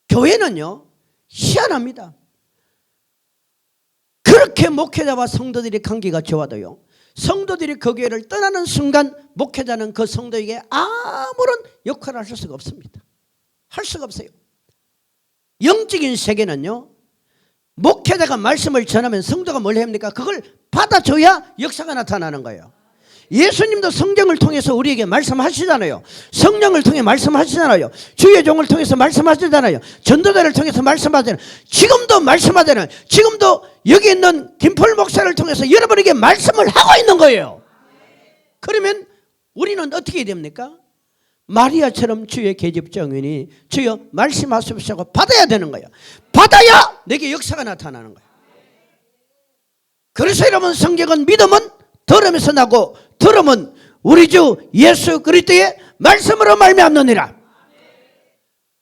교회는요 희한합니다. 그렇게 목회자와 성도들의 관계가 좋아도요, 성도들이 그 교회를 떠나는 순간 목회자는 그 성도에게 아무런 역할을 할 수가 없습니다. 할 수가 없어요. 영적인 세계는요, 목회자가 말씀을 전하면 성도가 뭘 합니까? 그걸 받아줘야 역사가 나타나는 거예요. 예수님도 성경을 통해서 우리에게 말씀하시잖아요. 성령을 통해 말씀하시잖아요. 주의 종을 통해서 말씀하시잖아요. 전도자를 통해서 말씀하잖아요. 지금도 말씀하잖아요. 지금도 여기 있는 김폴 목사를 통해서 여러분에게 말씀을 하고 있는 거예요. 그러면 우리는 어떻게 해야 됩니까? 마리아처럼 주의 계집 정인이 주여 말씀하십시오 하고 받아야 되는 거야. 받아야 내게 역사가 나타나는 거야. 그래서 여러분, 성경은 믿음은 들음에서 나고 들음은 우리 주 예수 그리스도의 말씀으로 말미암느니라.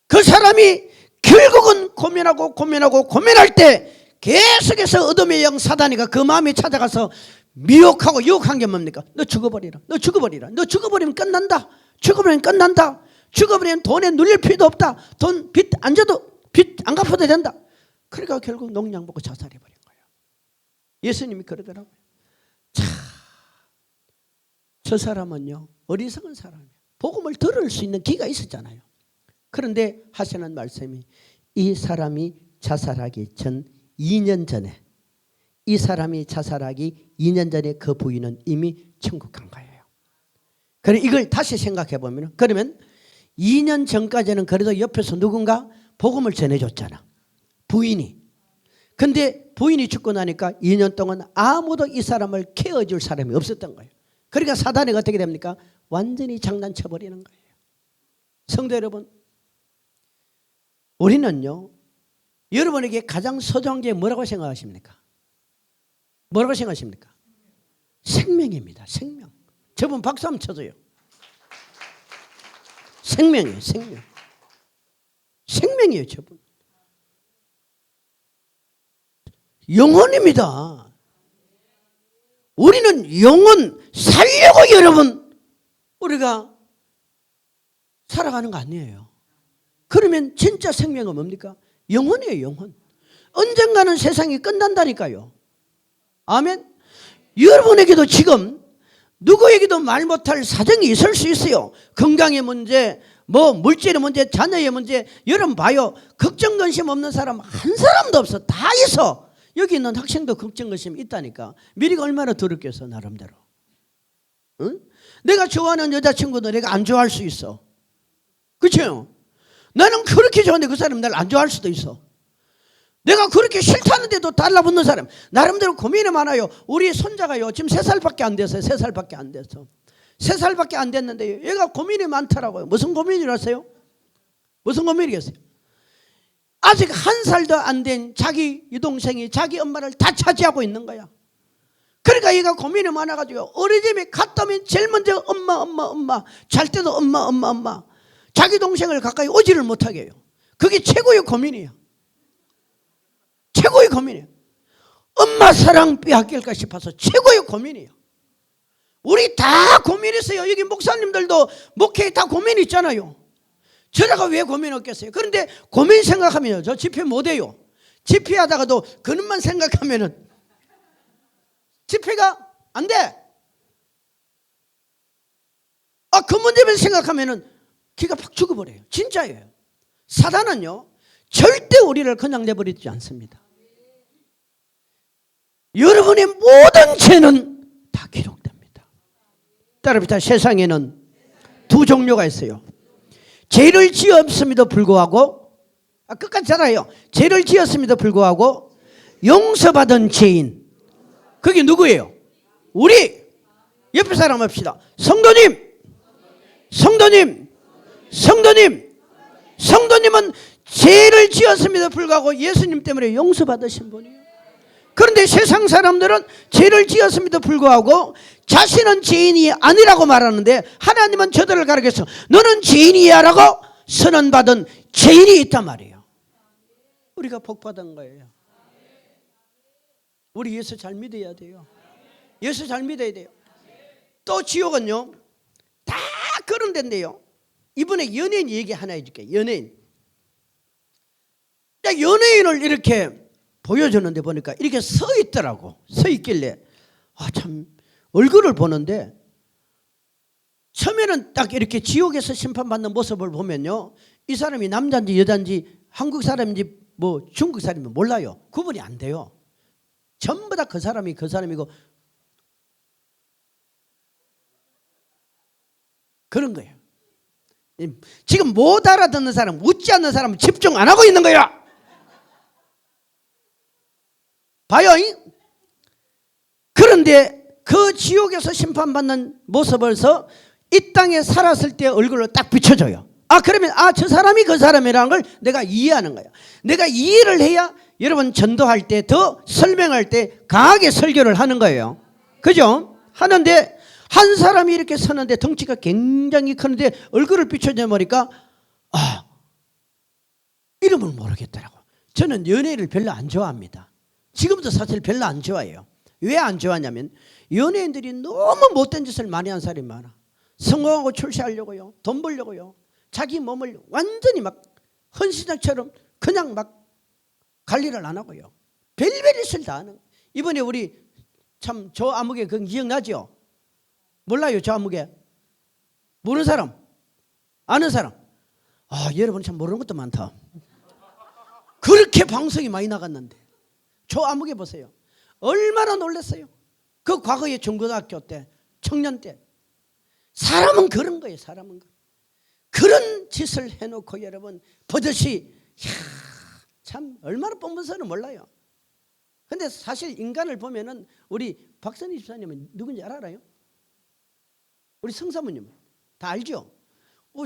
그 사람이 결국은 고민할 때 계속해서 어둠의 영 사단이가 그 마음에 찾아가서 미혹하고 유혹한 게 뭡니까? 너 죽어버리라. 너 죽어버리면 끝난다. 죽어버리면 돈에 눌릴 필요도 없다. 돈 빚 안 져도 빚 안 갚아도 된다. 그러니까 결국 농약 먹고 자살해버린 거예요. 예수님이 그러더라고요. 저 사람은요, 어리석은 사람이에요. 복음을 들을 수 있는 기가 있었잖아요. 그런데 하시는 말씀이, 이 사람이 자살하기 전 2년 전에, 이 사람이 자살하기 2년 전에 그 부인은 이미 천국 간 거예요. 그래, 이걸 다시 생각해 보면, 그러면 2년 전까지는 그래도 옆에서 누군가 복음을 전해줬잖아, 부인이. 근데 부인이 죽고 나니까 2년 동안 아무도 이 사람을 케어줄 사람이 없었던 거예요. 그러니까 사단이 어떻게 됩니까? 완전히 장난쳐버리는 거예요. 성도 여러분, 우리는요, 여러분에게 가장 소중한 게 뭐라고 생각하십니까? 뭐라고 생각하십니까? 생명입니다. 생명. 저분 박수 한번 쳐줘요. 생명이에요. 생명이에요. 저분 영혼입니다. 우리는 영혼 살려고 여러분 우리가 살아가는 거 아니에요. 그러면 진짜 생명은 뭡니까? 영혼이에요. 영혼. 언젠가는 세상이 끝난다니까요. 아멘. 여러분에게도 지금 누구에게도 말 못할 사정이 있을 수 있어요. 건강의 문제, 뭐 물질의 문제, 자녀의 문제. 여러분 봐요. 걱정 근심 없는 사람 한 사람도 없어. 다 있어. 여기 있는 학생도 걱정 근심이 있다니까. 미리가 얼마나 더럽겠어 나름대로. 응? 내가 좋아하는 여자친구도 내가 안 좋아할 수 있어. 그렇죠? 나는 그렇게 좋아하는데 그 사람이 나를 안 좋아할 수도 있어. 내가 그렇게 싫다는데도 달라붙는 사람. 나름대로 고민이 많아요. 우리 손자가요, 지금 3살밖에 안 됐어요. 3살밖에 안 됐어. 3살밖에 안 됐는데 얘가 고민이 많더라고요. 무슨 고민이라세요? 무슨 고민이겠어요? 아직 1살도 안 된 자기 여동생이 자기 엄마를 다 차지하고 있는 거야. 그러니까 얘가 고민이 많아가지고 어린이집에 갔다 오면 제일 먼저 엄마 잘 때도 엄마 자기 동생을 가까이 오지를 못하게 해요. 그게 최고의 고민이에요. 최고의 고민이에요. 엄마 사랑 빼앗길까 싶어서 최고의 고민이에요. 우리 다 고민 있어요. 여기 목사님들도 목회에 다 고민 있잖아요. 저라가 왜 고민 없겠어요? 그런데 고민 생각하면요, 저 집회 못해요. 집회하다가도 그것만 생각하면은 집회가 안 돼. 그 문제만 생각하면은 기가 팍 죽어버려요. 진짜예요. 사단은요, 절대 우리를 그냥 내버리지 않습니다. 여러분의 모든 죄는 다 기록됩니다. 따라합시다. 세상에는 두 종류가 있어요. 죄를 지었음에도 불구하고, 끝까지 잘해요. 죄를 지었음에도 불구하고 용서받은 죄인. 그게 누구예요? 우리 옆에 사람 합시다. 성도님은 죄를 지었음에도 불구하고 예수님 때문에 용서받으신 분이에요. 그런데 세상 사람들은 죄를 지었음에도 불구하고 자신은 죄인이 아니라고 말하는데, 하나님은 저들을 가르쳐서 너는 죄인이야 라고 선언받은 죄인이 있단 말이에요. 우리가 복받은 거예요. 우리 예수 잘 믿어야 돼요. 예수 잘 믿어야 돼요. 또 지옥은요, 다 그런 데인데요, 이번에 연예인 얘기 하나 해줄게요. 연예인을 이렇게 보여주는데 보니까 이렇게 서 있더라고. 서 있길래 참 얼굴을 보는데, 처음에는 딱 이렇게 지옥에서 심판받는 모습을 보면요, 이 사람이 남자인지 여자인지 한국 사람인지 뭐 중국 사람인지 몰라요. 구분이 안 돼요. 전부 다 그 사람이고 그런 거예요. 지금 못 알아듣는 사람, 웃지 않는 사람은 집중 안 하고 있는 거야. 봐요. 그런데 그 지옥에서 심판받는 모습에서 이 땅에 살았을 때 얼굴로 딱 비춰줘요. 그러면 저 사람이 그 사람이라는 걸 내가 이해하는 거예요. 내가 이해를 해야 여러분 전도할 때, 더 설명할 때 강하게 설교를 하는 거예요. 그죠? 하는데 한 사람이 이렇게 서는데 덩치가 굉장히 크는데 얼굴을 비춰줘 보니까 이름을 모르겠더라고. 저는 연예인을 별로 안 좋아합니다. 지금도 사실 별로 안 좋아해요. 왜 안 좋아하냐면 연예인들이 너무 못된 짓을 많이 한 사람이 많아. 성공하고 출세하려고요, 돈 벌려고요, 자기 몸을 완전히 막 헌신자처럼 그냥 막 관리를 안 하고요, 별별 짓을 다 하는. 이번에 우리 참 저 아무개 그 기억나죠? 몰라요? 저 아무개 모르는 사람? 아는 사람? 여러분 참 모르는 것도 많다. 그렇게 방송이 많이 나갔는데 저 아무개 보세요. 얼마나 놀랐어요. 그 과거에 중고등학교 때, 청년 때. 사람은 그런 거예요. 사람은 그런 짓을 해놓고 여러분 버젓이 참 얼마나 뻔뻔서는 몰라요. 근데 사실 인간을 보면은 우리 박선희 집사님은 누군지 알아요? 우리 성사모님 다 알죠?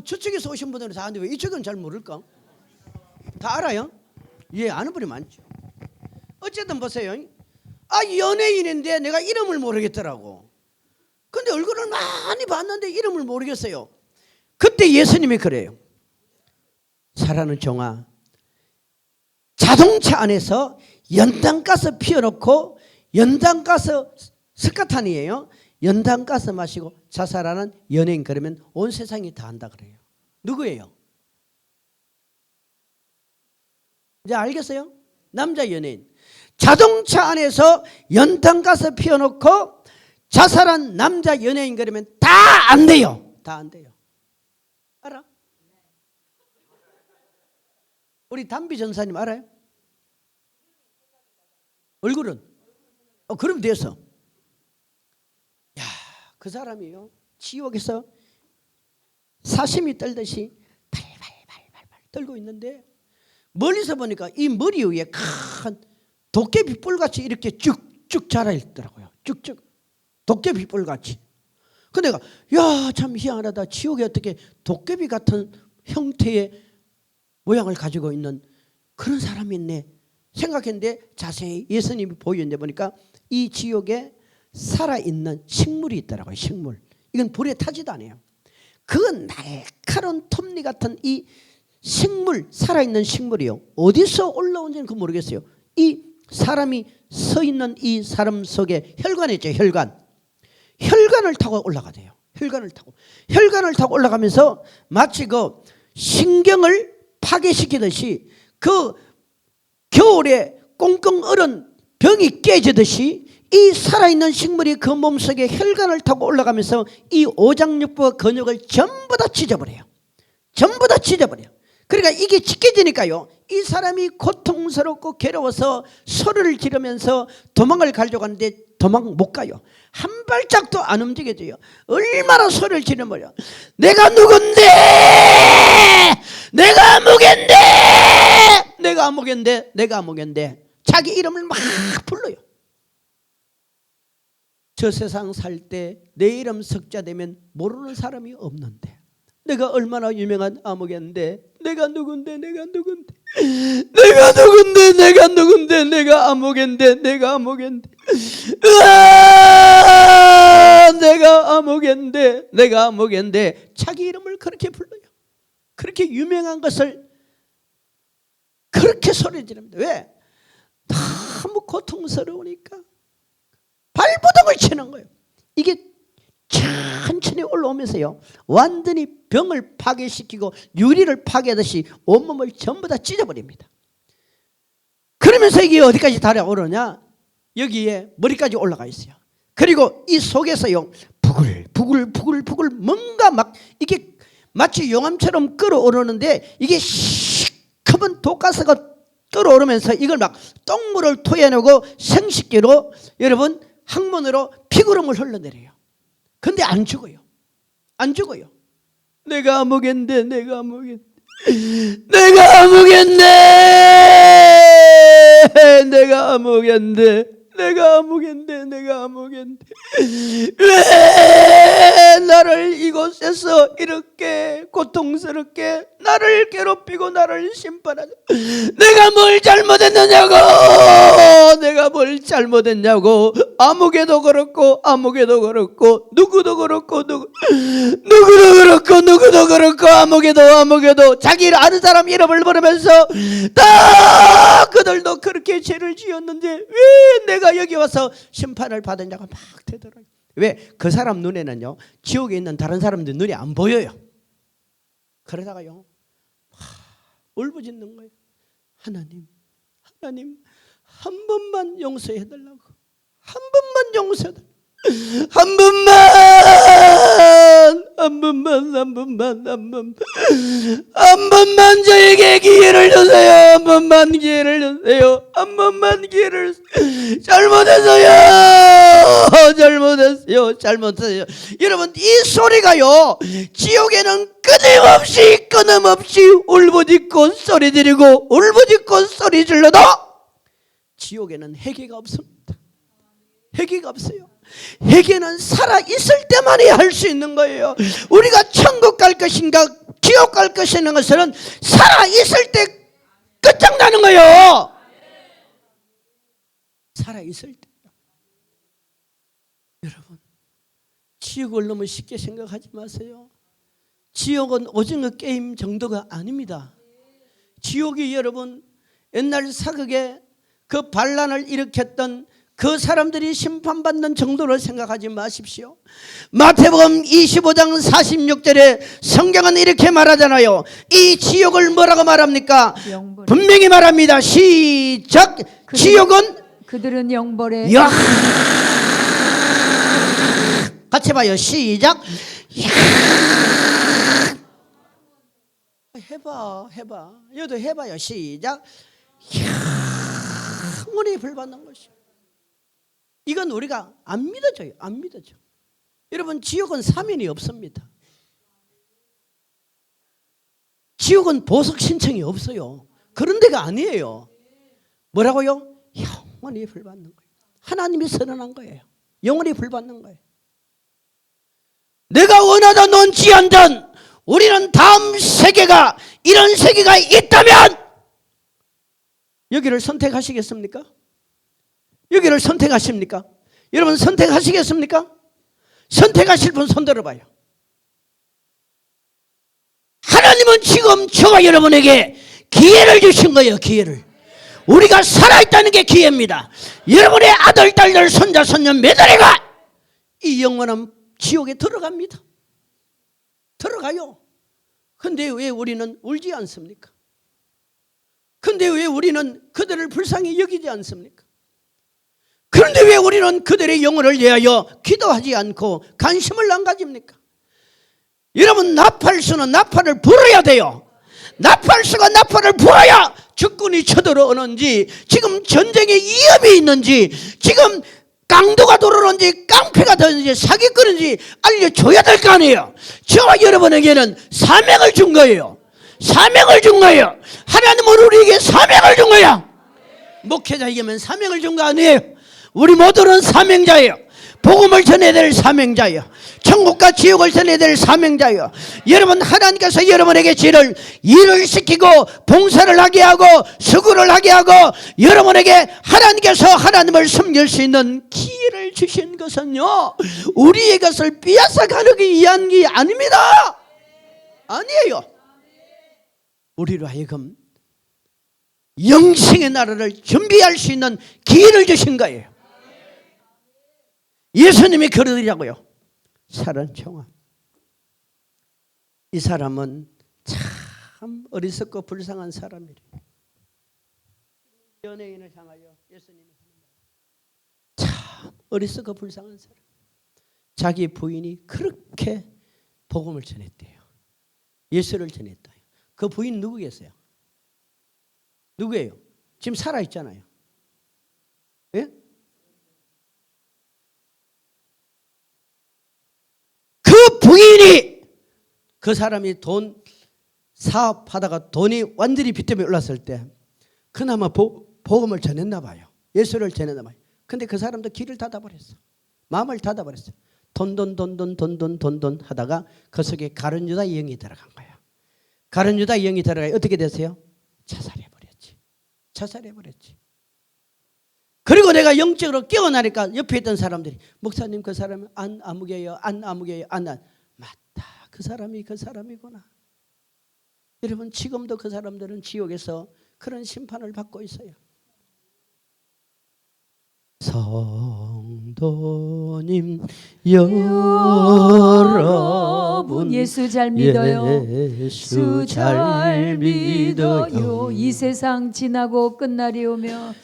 저쪽에서 오신 분들은 다 아는데 왜 이쪽은 잘 모를까? 다 알아요? 예, 아는 분이 많죠. 어쨌든 보세요. 연예인인데 내가 이름을 모르겠더라고. 근데 얼굴을 많이 봤는데 이름을 모르겠어요. 그때 예수님이 그래요. 사랑하는 종아, 자동차 안에서 연탄가스 피워놓고, 연탄가스 스카탄이에요. 연탄가스 마시고 자살하는 연예인 그러면 온 세상이 다 안다 그래요. 누구예요? 이제 알겠어요? 남자 연예인. 자동차 안에서 연탄가스 피워놓고 자살한 남자 연예인 그러면 다 안 돼요. 다 안 돼요. 알아? 우리 담비 전사님 알아요? 얼굴은? 그럼 됐어. 그 사람이요, 지옥에서 사심이 떨듯이 발발발발 떨고 있는데 멀리서 보니까 이 머리 위에 큰 도깨비 뿔같이 이렇게 쭉쭉 자라있더라고요. 쭉쭉 도깨비 뿔같이. 근데 내가 참 희한하다. 지옥에 어떻게 도깨비 같은 형태의 모양을 가지고 있는 그런 사람이 있네 생각했는데 자세히 예수님이 보여준데 보니까 이 지옥에 살아있는 식물이 있더라고요. 식물. 이건 불에 타지도 않아요. 그 날카로운 톱니 같은 이 식물, 살아있는 식물이요, 어디서 올라온지는 모르겠어요. 이 사람이 서 있는 이 사람 속에 혈관이 있죠. 혈관을 타고 올라가대요. 혈관을 타고 올라가면서 마치 그 신경을 파괴시키듯이, 그 겨울에 꽁꽁 얼은 병이 깨지듯이 이 살아있는 식물이 그 몸속에 혈관을 타고 올라가면서 이 오장육부와 근육을 전부 다 찢어버려요. 전부 다 찢어버려요. 그러니까 이게 찢겨지니까요, 이 사람이 고통스럽고 괴로워서 소리를 지르면서 도망을 가려고 하는데 도망 못 가요. 한 발짝도 안 움직여져요. 얼마나 소리를 지르면 내가 누군데, 내가 아무겐데, 내가 아무겐데, 내가 아무겐데, 자기 이름을 막 불러요. 저 세상 살 때 내 이름 석자되면 모르는 사람이 없는데, 내가 얼마나 유명한 아무개인데, 내가 누군데, 내가 누군데, 내가 누군데, 내가 누군데, 내가 아무개인데, 내가 아무개인데, 내가 아무개인데, 내가 아무개인데, 자기 이름을 그렇게 불러요. 그렇게 유명한 것을 그렇게 소리 지릅니다. 왜? 너무 고통스러우니까 발버둥을 치는 거예요. 이게 천천히 올라오면서요, 완전히 병을 파괴시키고 유리를 파괴하듯이 온몸을 전부 다 찢어버립니다. 그러면서 이게 어디까지 달아오르냐? 여기에 머리까지 올라가 있어요. 그리고 이 속에서요, 부글부글 뭔가 막 이게 마치 용암처럼 끓어오르는데, 이게 시커먼 독가스가 끓어오르면서 이걸 막 똥물을 토해내고 생식기로 여러분 항문으로 피구름을 흘러내려요. 근데 안 죽어요. 안 죽어요. 내가 아무겐데, 내가 아무겐데, 내가 아무겐데, 내가 아무겐데, 내가 아무개인데 왜 나를 이곳에서 이렇게 고통스럽게 나를 괴롭히고 나를 심판하냐. 내가 뭘 잘못했느냐고. 아무개도 그렇고 누구도 그렇고 아무개도 자기를 아는 사람 이름을 부르면서 다 그들도 그렇게 죄를 지었는데 왜 내가 여기 와서 심판을 받았냐고 막 되더라고요. 왜? 그 사람 눈에는요, 지옥에 있는 다른 사람들 눈이 안 보여요. 그러다가요, 울부짖는 거예요. 하나님 한 번만 용서해달라고. 한 번만 저에게 기회를 주세요. 한 번만 기회를. 잘못했어요. 여러분, 이 소리가요, 지옥에는 끊임없이 울부짖고 소리 지르고 울부짖고 소리 질러도 지옥에는 회개가 없습니다. 회개가 없어요. 회개는 살아있을 때만이 할 수 있는 거예요. 우리가 천국 갈 것인가 지옥 갈 것이라는 것은 살아있을 때 끝장나는 거예요. 살아있을 때. 여러분, 지옥을 너무 쉽게 생각하지 마세요. 지옥은 오징어 게임 정도가 아닙니다. 지옥이 여러분, 옛날 사극에 그 반란을 일으켰던 그 사람들이 심판받는 정도로 생각하지 마십시오. 마태복음 25장 46절에 성경은 이렇게 말하잖아요. 이 지옥을 뭐라고 말합니까? 분명히 말합니다. 시작. 지옥은 그들은 영벌에 같이 봐요. 시작. 해봐. 여도 해봐요. 시작. 영원히 벌받는 것이요. 이건 우리가 안 믿어져요. 여러분, 지옥은 사면이 없습니다. 지옥은 보석 신청이 없어요. 그런 데가 아니에요. 뭐라고요? 영원히 벌받는 거예요. 하나님이 선언한 거예요. 영원히 벌받는 거예요. 내가 원하던 원치않던 우리는 다음 세계가 이런 세계가 있다면 여기를 선택하시겠습니까? 여기를 선택하십니까? 여러분, 선택하시겠습니까? 선택하실 분 손 들어봐요. 하나님은 지금 저와 여러분에게 기회를 주신 거예요. 기회를. 우리가 살아있다는 게 기회입니다. 여러분의 아들, 딸들, 손자, 손녀 매달려가 이 영혼은 지옥에 들어갑니다. 들어가요. 근데 왜 우리는 울지 않습니까? 근데 왜 우리는 그들을 불쌍히 여기지 않습니까? 그런데 왜 우리는 그들의 영혼을 위하여 기도하지 않고 관심을 안 가집니까? 여러분, 나팔수는 나팔을 불어야 돼요. 나팔수가 나팔을 불어야 적군이 쳐들어오는지, 지금 전쟁의 위협이 있는지, 지금 강도가 들어오는지 깡패가 되는지 사기꾼인지 알려줘야 될 거 아니에요. 저와 여러분에게는 사명을 준 거예요. 하나님은 우리에게 사명을 준 거야. 목회자에게만 사명을 준 거 아니에요. 우리 모두는 사명자예요. 복음을 전해야 될 사명자예요. 천국과 지옥을 전해야 될 사명자예요. 여러분, 하나님께서 여러분에게 일을 시키고 봉사를 하게 하고 수고를 하게 하고 여러분에게 하나님께서 하나님을 섬길 수 있는 기회를 주신 것은요, 우리의 것을 빼앗아 가기 위한 게 아닙니다. 아니에요. 우리로 하여금 영생의 나라를 준비할 수 있는 기회를 주신 거예요. 예수님이 그러더라고요. 사랑청아, 이 사람은 참 어리석고 불쌍한 사람이래. 연예인을 향하여 예수님이 참 어리석고 불쌍한 사람. 자기 부인이 그렇게 복음을 전했대요. 예수를 전했다. 그 부인 누구겠어요? 누구예요? 지금 살아있잖아요. 예? 그 부인이, 그 사람이 돈 사업하다가 돈이 완전히 빚 때문에 올랐을 때 그나마 복음을 전했나 봐요. 예수를 전했나 봐요. 근데 그 사람도 길을 닫아버렸어. 마음을 닫아버렸어. 돈 하다가 그 속에 가룟 유다 영이 들어간 거야. 가룟 유다 영이 들어가야 어떻게 됐어요? 자살해버렸지. 자살해버렸지. 그리고 내가 영적으로 깨어나니까 옆에 있던 사람들이 목사님 그 사람은 안 아무개요. 맞다. 그 사람이 그 사람이구나. 여러분 지금도 그 사람들은 지옥에서 그런 심판을 받고 있어요. 성도님 여러분 예수 잘 믿어요. 예수 잘 믿어요. 이 세상 지나고 끝날이 오며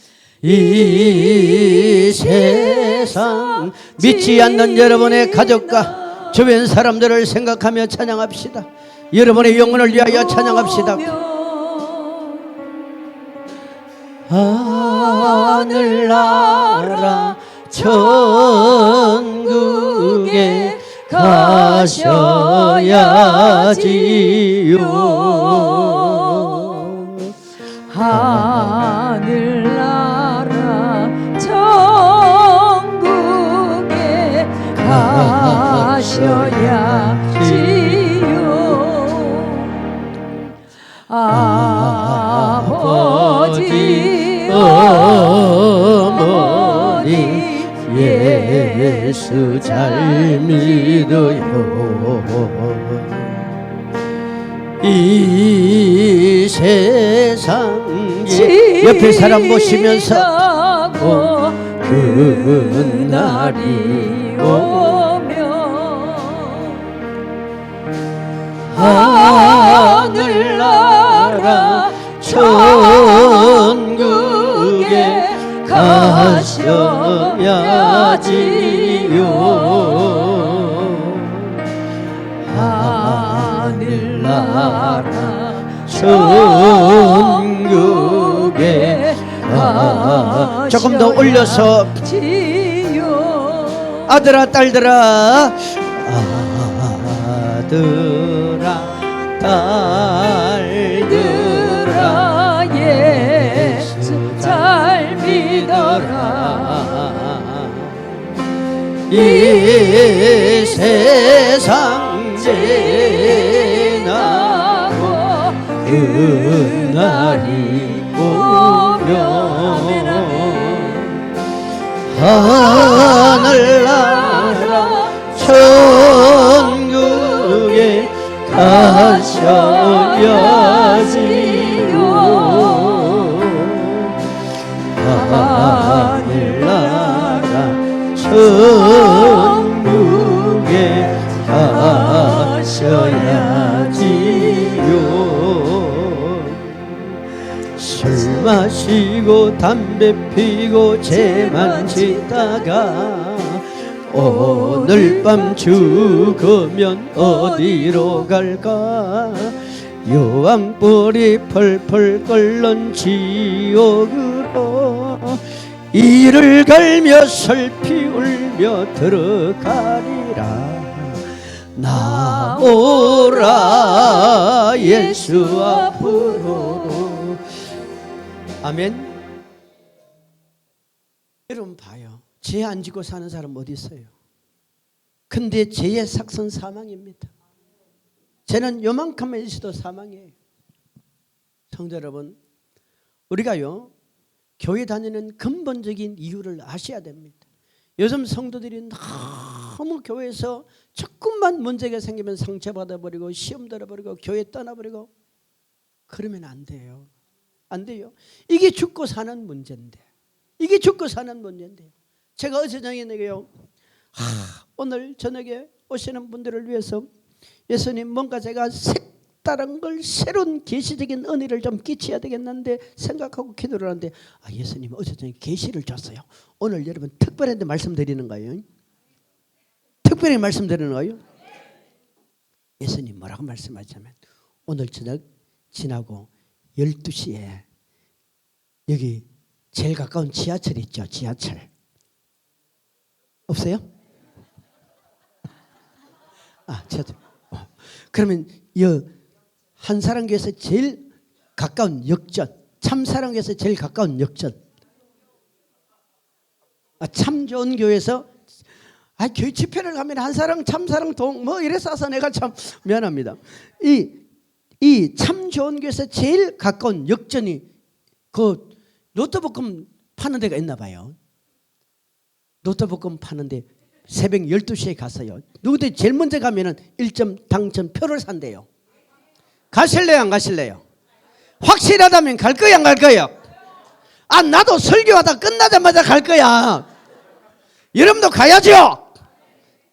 이 세상 믿지 않는 여러분의 가족과 주변 사람들을 생각하며 찬양합시다. 여러분의 영혼을 위하여 찬양합시다. 하늘나라 천국에 가셔야지요. 하늘나라 천국에 가셔야지요. 아버지 어머니 예수 잘 믿어요. 이 세상에 옆에 사람 보시면서 그 날이 오면 하늘나라 천국에 가셔야지요. 하늘나라 천국에 조금 더 올려서 아들아 딸들아 딸들아 예수 잘 믿어라. 이 세상 지나고 그날이 오면 하늘나라 천국에 가셔야지요. 하늘나라 천국에 가셔야지요. 술 마시고 담배 피고 죄만 짓다가 오늘 밤 죽으면 어디로 갈까? 요왕불이 펄펄 끓는 지옥으로 이를 갈며 슬피 울며 들어가리라. 나오라 예수 앞으로. 아멘. 여러분 봐요. 죄 안 지고 사는 사람 어디 있어요? 근데 죄의 삭선 사망입니다. 죄는 요만큼만 있어도 사망이에요. 성도 여러분, 우리가요 교회 다니는 근본적인 이유를 아셔야 됩니다. 요즘 성도들이 너무 교회에서 조금만 문제가 생기면 상처받아버리고 시험 들어버리고 교회 떠나버리고 그러면 안 돼요. 안 돼요. 이게 죽고 사는 문제인데, 이게 죽고 사는 문제인데요. 제가 어제 저녁에요, 오늘 저녁에 오시는 분들을 위해서 예수님 뭔가 제가 색다른 걸 새로운 계시적인 은혜를 좀 끼쳐야 되겠는데 생각하고 기도를 하는데 예수님 어제 저녁에 계시를 줬어요. 오늘 여러분 특별한데 말씀드리는 거예요. 특별히 말씀드리는 거예요. 예수님 뭐라고 말씀하시냐면 오늘 저녁 지나고 12시에 여기 제일 가까운 지하철 있죠. 지하철 없어요? 지하철. 그러면 한사랑교에서 제일 가까운 역전, 참사랑교에서 제일 가까운 역전 참 좋은 교회에서 교회 집회를 가면 한 사랑 참사랑 동 뭐 이래 싸서 내가 참 미안합니다. 이 참 좋은 교회에서 제일 가까운 역전이 그 노트볶음 파는 데가 있나 봐요. 노트볶음 파는데 새벽 12시에 갔어요. 누구들 제일 먼저 가면은 1점 당첨 표를 산대요. 가실래요 안 가실래요? 확실하다면 갈 거야 안 갈 거야? 나도 설교하다 끝나자마자 갈 거야. 여러분도 가야죠.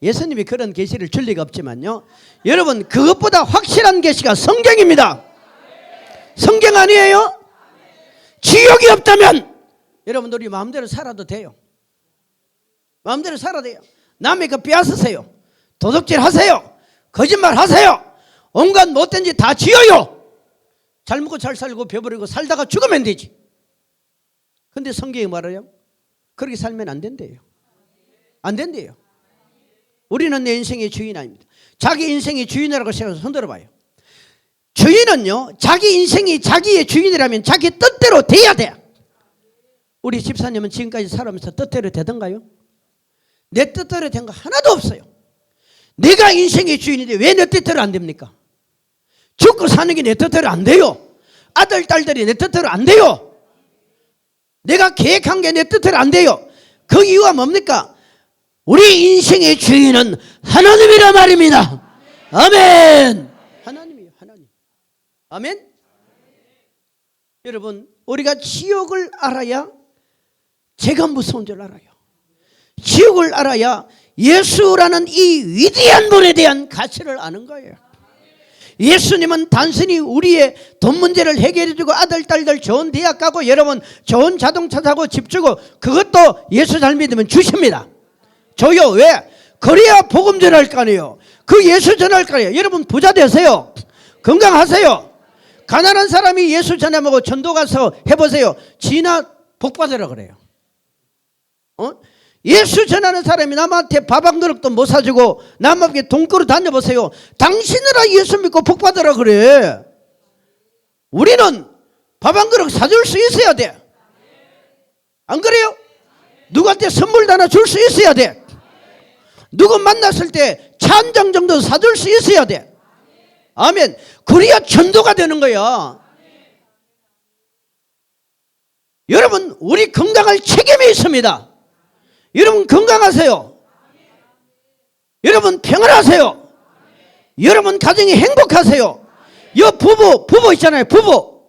예수님이 그런 계시를 줄 리가 없지만요, 여러분 그것보다 확실한 계시가 성경입니다. 성경 아니에요? 지옥이 없다면 여러분들 우리 마음대로 살아도 돼요. 마음대로 살아도 돼요. 남의 거 빼앗으세요. 도둑질 하세요. 거짓말 하세요. 온갖 못된 짓 다 지어요. 잘 먹고 잘 살고 배부르고 살다가 죽으면 되지. 근데 성경이 말해요, 그렇게 살면 안 된대요. 안 된대요. 우리는 내 인생의 주인 아닙니다. 자기 인생의 주인이라고 생각해서 손들어 봐요. 주인은요, 자기 인생이 자기의 주인이라면 자기 뜻대로 돼야 돼. 우리 집사님은 지금까지 살아오면서 뜻대로 되던가요? 내 뜻대로 된 거 하나도 없어요. 내가 인생의 주인인데 왜 내 뜻대로 안 됩니까? 죽고 사는 게 내 뜻대로 안 돼요. 아들, 딸들이 내 뜻대로 안 돼요. 내가 계획한 게 내 뜻대로 안 돼요. 그 이유가 뭡니까? 우리 인생의 주인은 하나님이라 말입니다. 아멘. 하나님이에요, 하나님. 아멘. 여러분, 우리가 지옥을 알아야 제가 무서운 줄 알아요. 지옥을 알아야 예수라는 이 위대한 분에 대한 가치를 아는 거예요. 예수님은 단순히 우리의 돈 문제를 해결해주고 아들, 딸들 좋은 대학 가고 여러분 좋은 자동차 사고 집 주고 그것도 예수 잘 믿으면 주십니다. 줘요. 왜? 그래야 복음 전할 거 아니에요. 그 예수 전할 거 아니에요. 여러분 부자 되세요. 건강하세요. 가난한 사람이 예수 전하고 전도 가서 해보세요. 지나 복 받으라 그래요. 예수 전하는 사람이 남한테 밥 한 그릇도 못 사주고 남한테 돈꾸러 다녀보세요. 당신이라 예수 믿고 복 받으라 그래. 우리는 밥 한 그릇 사줄 수 있어야 돼. 안 그래요? 누구한테 선물도 하나 줄 수 있어야 돼. 누구 만났을 때 차 한 장 정도 사줄 수 있어야 돼. 아멘. 그래야 전도가 되는 거야. 여러분 우리 건강할 책임이 있습니다. 여러분 건강하세요. 여러분 평안하세요. 여러분 가정이 행복하세요. 여 부부 있잖아요. 부부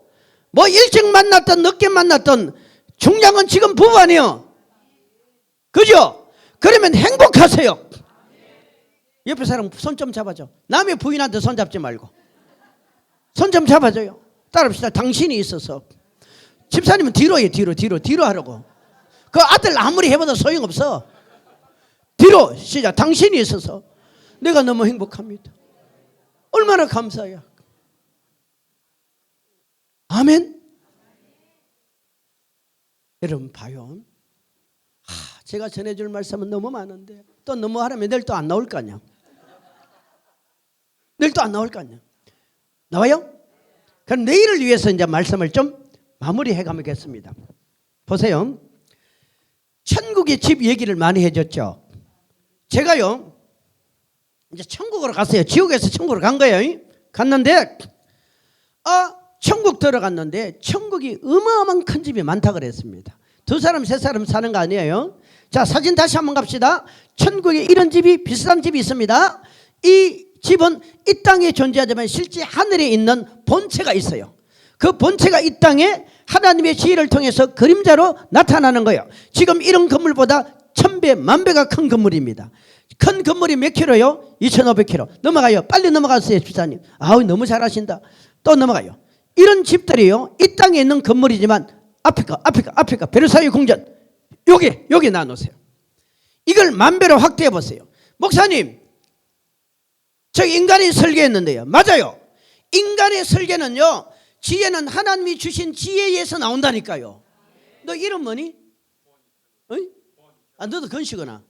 뭐 일찍 만났던 늦게 만났던 중요한 지금 부부 아니에요. 그죠? 그러면 행복하세요. 옆에 사람 손 좀 잡아줘. 남의 부인한테 손 잡지 말고 손 좀 잡아줘요. 따라합시다. 당신이 있어서. 집사님은 뒤로 하라고. 그 아들 아무리 해봐도 소용없어. 뒤로 시작. 당신이 있어서 내가 너무 행복합니다. 얼마나 감사해요. 아멘. 여러분 봐요. 제가 전해줄 말씀은 너무 많은데 또 너무 하려면 내일 또 안 나올 거 아니야. 내일 또 안 나올 거 아니야. 나와요? 그럼 내일을 위해서 이제 말씀을 좀 마무리해 가겠습니다. 보세요. 천국의 집 얘기를 많이 해줬죠. 제가요 이제 천국으로 갔어요. 지옥에서 천국으로 간 거예요. 갔는데 천국 들어갔는데 천국이 어마어마한 큰 집이 많다 그랬습니다. 2사람 3사람 사는 거 아니에요. 자, 사진 다시 한번 갑시다. 천국에 이런 집이 비슷한 집이 있습니다. 이 집은 이 땅에 존재하지만 실제 하늘에 있는 본체가 있어요. 그 본체가 이 땅에 하나님의 지혜를 통해서 그림자로 나타나는 거예요. 지금 이런 건물보다 1000배, 10,000배가 큰 건물입니다. 큰 건물이 몇 킬로요? 2,500킬로. 넘어가요. 빨리 넘어가세요, 집사님. 너무 잘하신다. 또 넘어가요. 이런 집들이요, 이 땅에 있는 건물이지만 아프리카, 베르사유 궁전, 여기 나누세요. 이걸 10,000배로 확대해 보세요. 목사님, 저 인간이 설계했는데요. 맞아요. 인간의 설계는요, 지혜는 하나님이 주신 지혜에서 나온다니까요. 너 이름 뭐니? 너도 건시구나.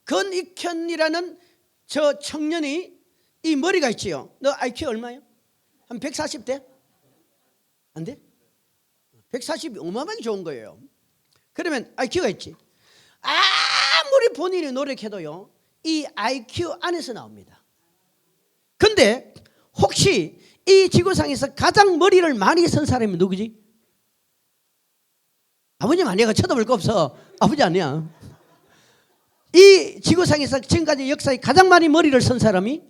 건익현이라는 저 청년이 이 머리가 있지요. 너 IQ 얼마요? 한 140대? 안 돼? 140이 어마어마하게 좋은 거예요. 그러면 IQ가 있지. 아무리 본인이 노력해도요, 이 IQ 안에서 나옵니다. 근데 혹시 이 지구상에서 가장 머리를 많이 쓴 사람이 누구지? 아버님 아니야. 쳐다볼 거 없어. 아버지 아니야. 이 지구상에서 지금까지 역사에 가장 많이 머리를 쓴 사람이?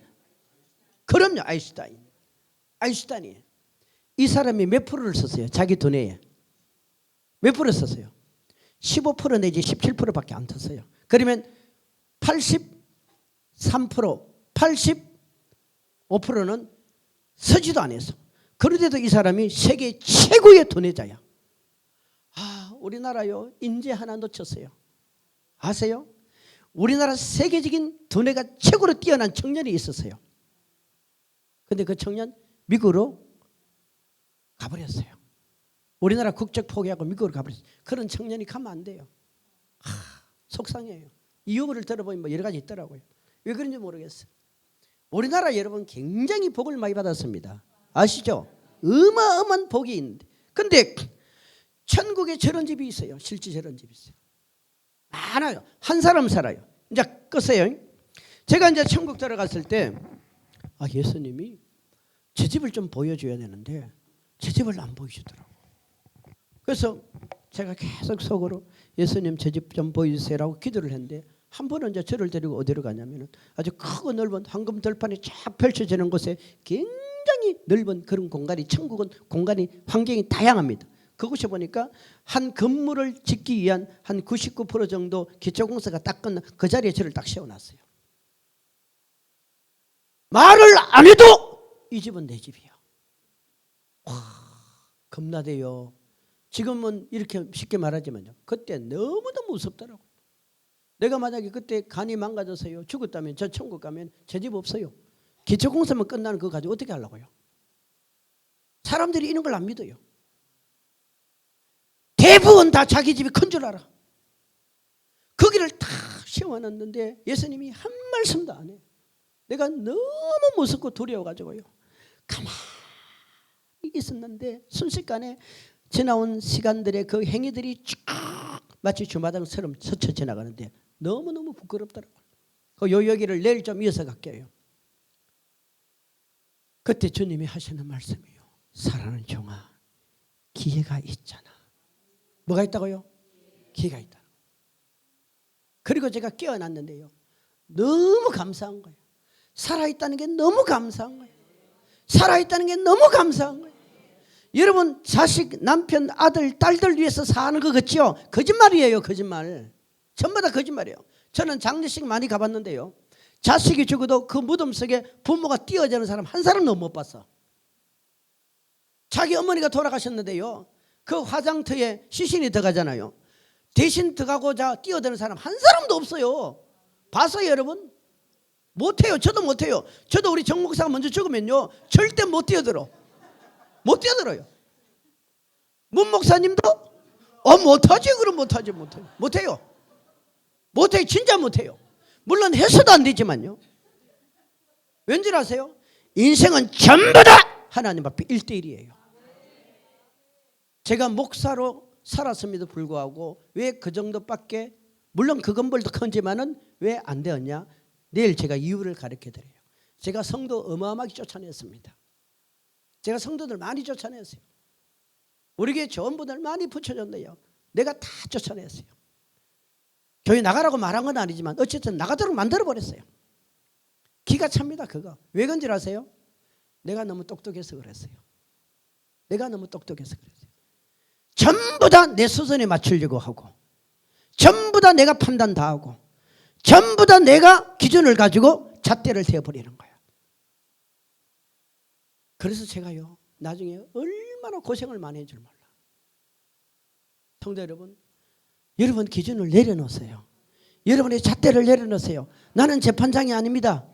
그럼요, 아인슈타인. 아인슈타인이에요. 이 사람이 몇 프로를 썼어요? 자기 두뇌에 몇 프로 썼어요? 15% 내지 17%밖에 안 썼어요. 그러면 83%, 85%는 쓰지도 않았어. 그런데도 이 사람이 세계 최고의 두뇌자야. 우리나라요, 인재 하나 놓쳤어요. 아세요? 우리나라 세계적인 두뇌가 최고로 뛰어난 청년이 있었어요. 근데 그 청년 미국으로 가버렸어요. 우리나라 국적 포기하고 미국으로 가버렸어요. 그런 청년이 가면 안 돼요. 속상해요. 이유를 들어보면 뭐 여러 가지 있더라고요. 왜 그런지 모르겠어요. 우리나라 여러분 굉장히 복을 많이 받았습니다. 아시죠? 어마어마한 복이 있는데, 근데 천국에 저런 집이 있어요. 실제 저런 집이 있어요. 많아요. 한 사람 살아요. 이제 끄세요. 제가 이제 천국 들어갔을 때 예수님이 제 집을 좀 보여줘야 되는데 제 집을 안 보여주더라고. 그래서 제가 계속 속으로 예수님 제 집 좀 보여주세요라고 기도를 했는데, 한 번은 이제 저를 데리고 어디로 가냐면은 아주 크고 넓은 황금 들판이 쫙 펼쳐지는 곳에 굉장히 넓은 그런 공간이, 천국은 공간이 환경이 다양합니다. 그곳에 보니까 한 건물을 짓기 위한 한 99% 정도 기초공사가 딱 끝나 그 자리에 저를 딱 세워놨어요. 말을 안 해도 이 집은 내 집이야. 와, 겁나대요. 지금은 이렇게 쉽게 말하지만요, 그때 너무너무 무섭더라고요. 내가 만약에 그때 간이 망가져서요 죽었다면 저 천국 가면 제 집 없어요. 기초공사만 끝나는 그거 가지고 어떻게 하려고요? 사람들이 이런 걸 안 믿어요. 대부분 다 자기 집이 큰 줄 알아. 거기를 다 세워놨는데 예수님이 한 말씀도 안 해. 내가 너무 무섭고 두려워가지고요 가만히 있었는데 순식간에 지나온 시간들의 그 행위들이 쭉 마치 주마등처럼 스쳐 지나가는데 너무너무 부끄럽더라고요. 그 요 얘기를 내일 좀 이어서 갈게요. 그때 주님이 하시는 말씀이요, 사랑하는 종아, 기회가 있잖아. 뭐가 있다고요? 기회가 있다. 그리고 제가 깨어났는데요, 너무 감사한 거예요. 살아있다는 게 너무 감사한 거예요. 살아있다는 게 너무 감사한 거예요. 여러분, 자식, 남편, 아들, 딸들 위해서 사는 거 같죠? 거짓말이에요. 거짓말. 전부 다 거짓말이에요. 저는 장례식 많이 가봤는데요, 자식이 죽어도 그 무덤 속에 부모가 뛰어드는 사람 한 사람도 못 봤어. 자기 어머니가 돌아가셨는데요, 그 화장터에 시신이 들어가잖아요. 대신 들어가고자 뛰어드는 사람 한 사람도 없어요. 봤어요 여러분? 못해요. 저도 못해요. 저도 우리 정 목사가 먼저 죽으면요 절대 못 뛰어들어. 못 뛰어들어요. 문 목사님도 못하지. 그럼 못하지. 못해요. 진짜 못해요. 물론 해서도 안 되지만요, 왠지 아세요? 인생은 전부 다 하나님 앞에 1대1이에요 제가 목사로 살았음에도 불구하고 왜 그 정도밖에, 물론 그 건물도 크지만은 왜 안 되었냐? 내일 제가 이유를 가르쳐 드려요. 제가 성도 어마어마하게 쫓아냈습니다. 제가 성도들 많이 쫓아냈어요. 우리 교회 좋은 분들 많이 붙여줬네요. 내가 다 쫓아냈어요. 교회 나가라고 말한 건 아니지만 어쨌든 나가도록 만들어버렸어요. 기가 찹니다. 그거 왜 그런지 아세요? 내가 너무 똑똑해서 그랬어요. 전부 다 내 수준에 맞추려고 하고, 전부 다 내가 판단 다 하고, 전부 다 내가 기준을 가지고 잣대를 세워버리는 거야. 그래서 제가요 나중에 얼마나 고생을 많이 해줄 몰라. 성도 여러분, 여러분 기준을 내려놓으세요. 여러분의 잣대를 내려놓으세요. 나는 재판장이 아닙니다.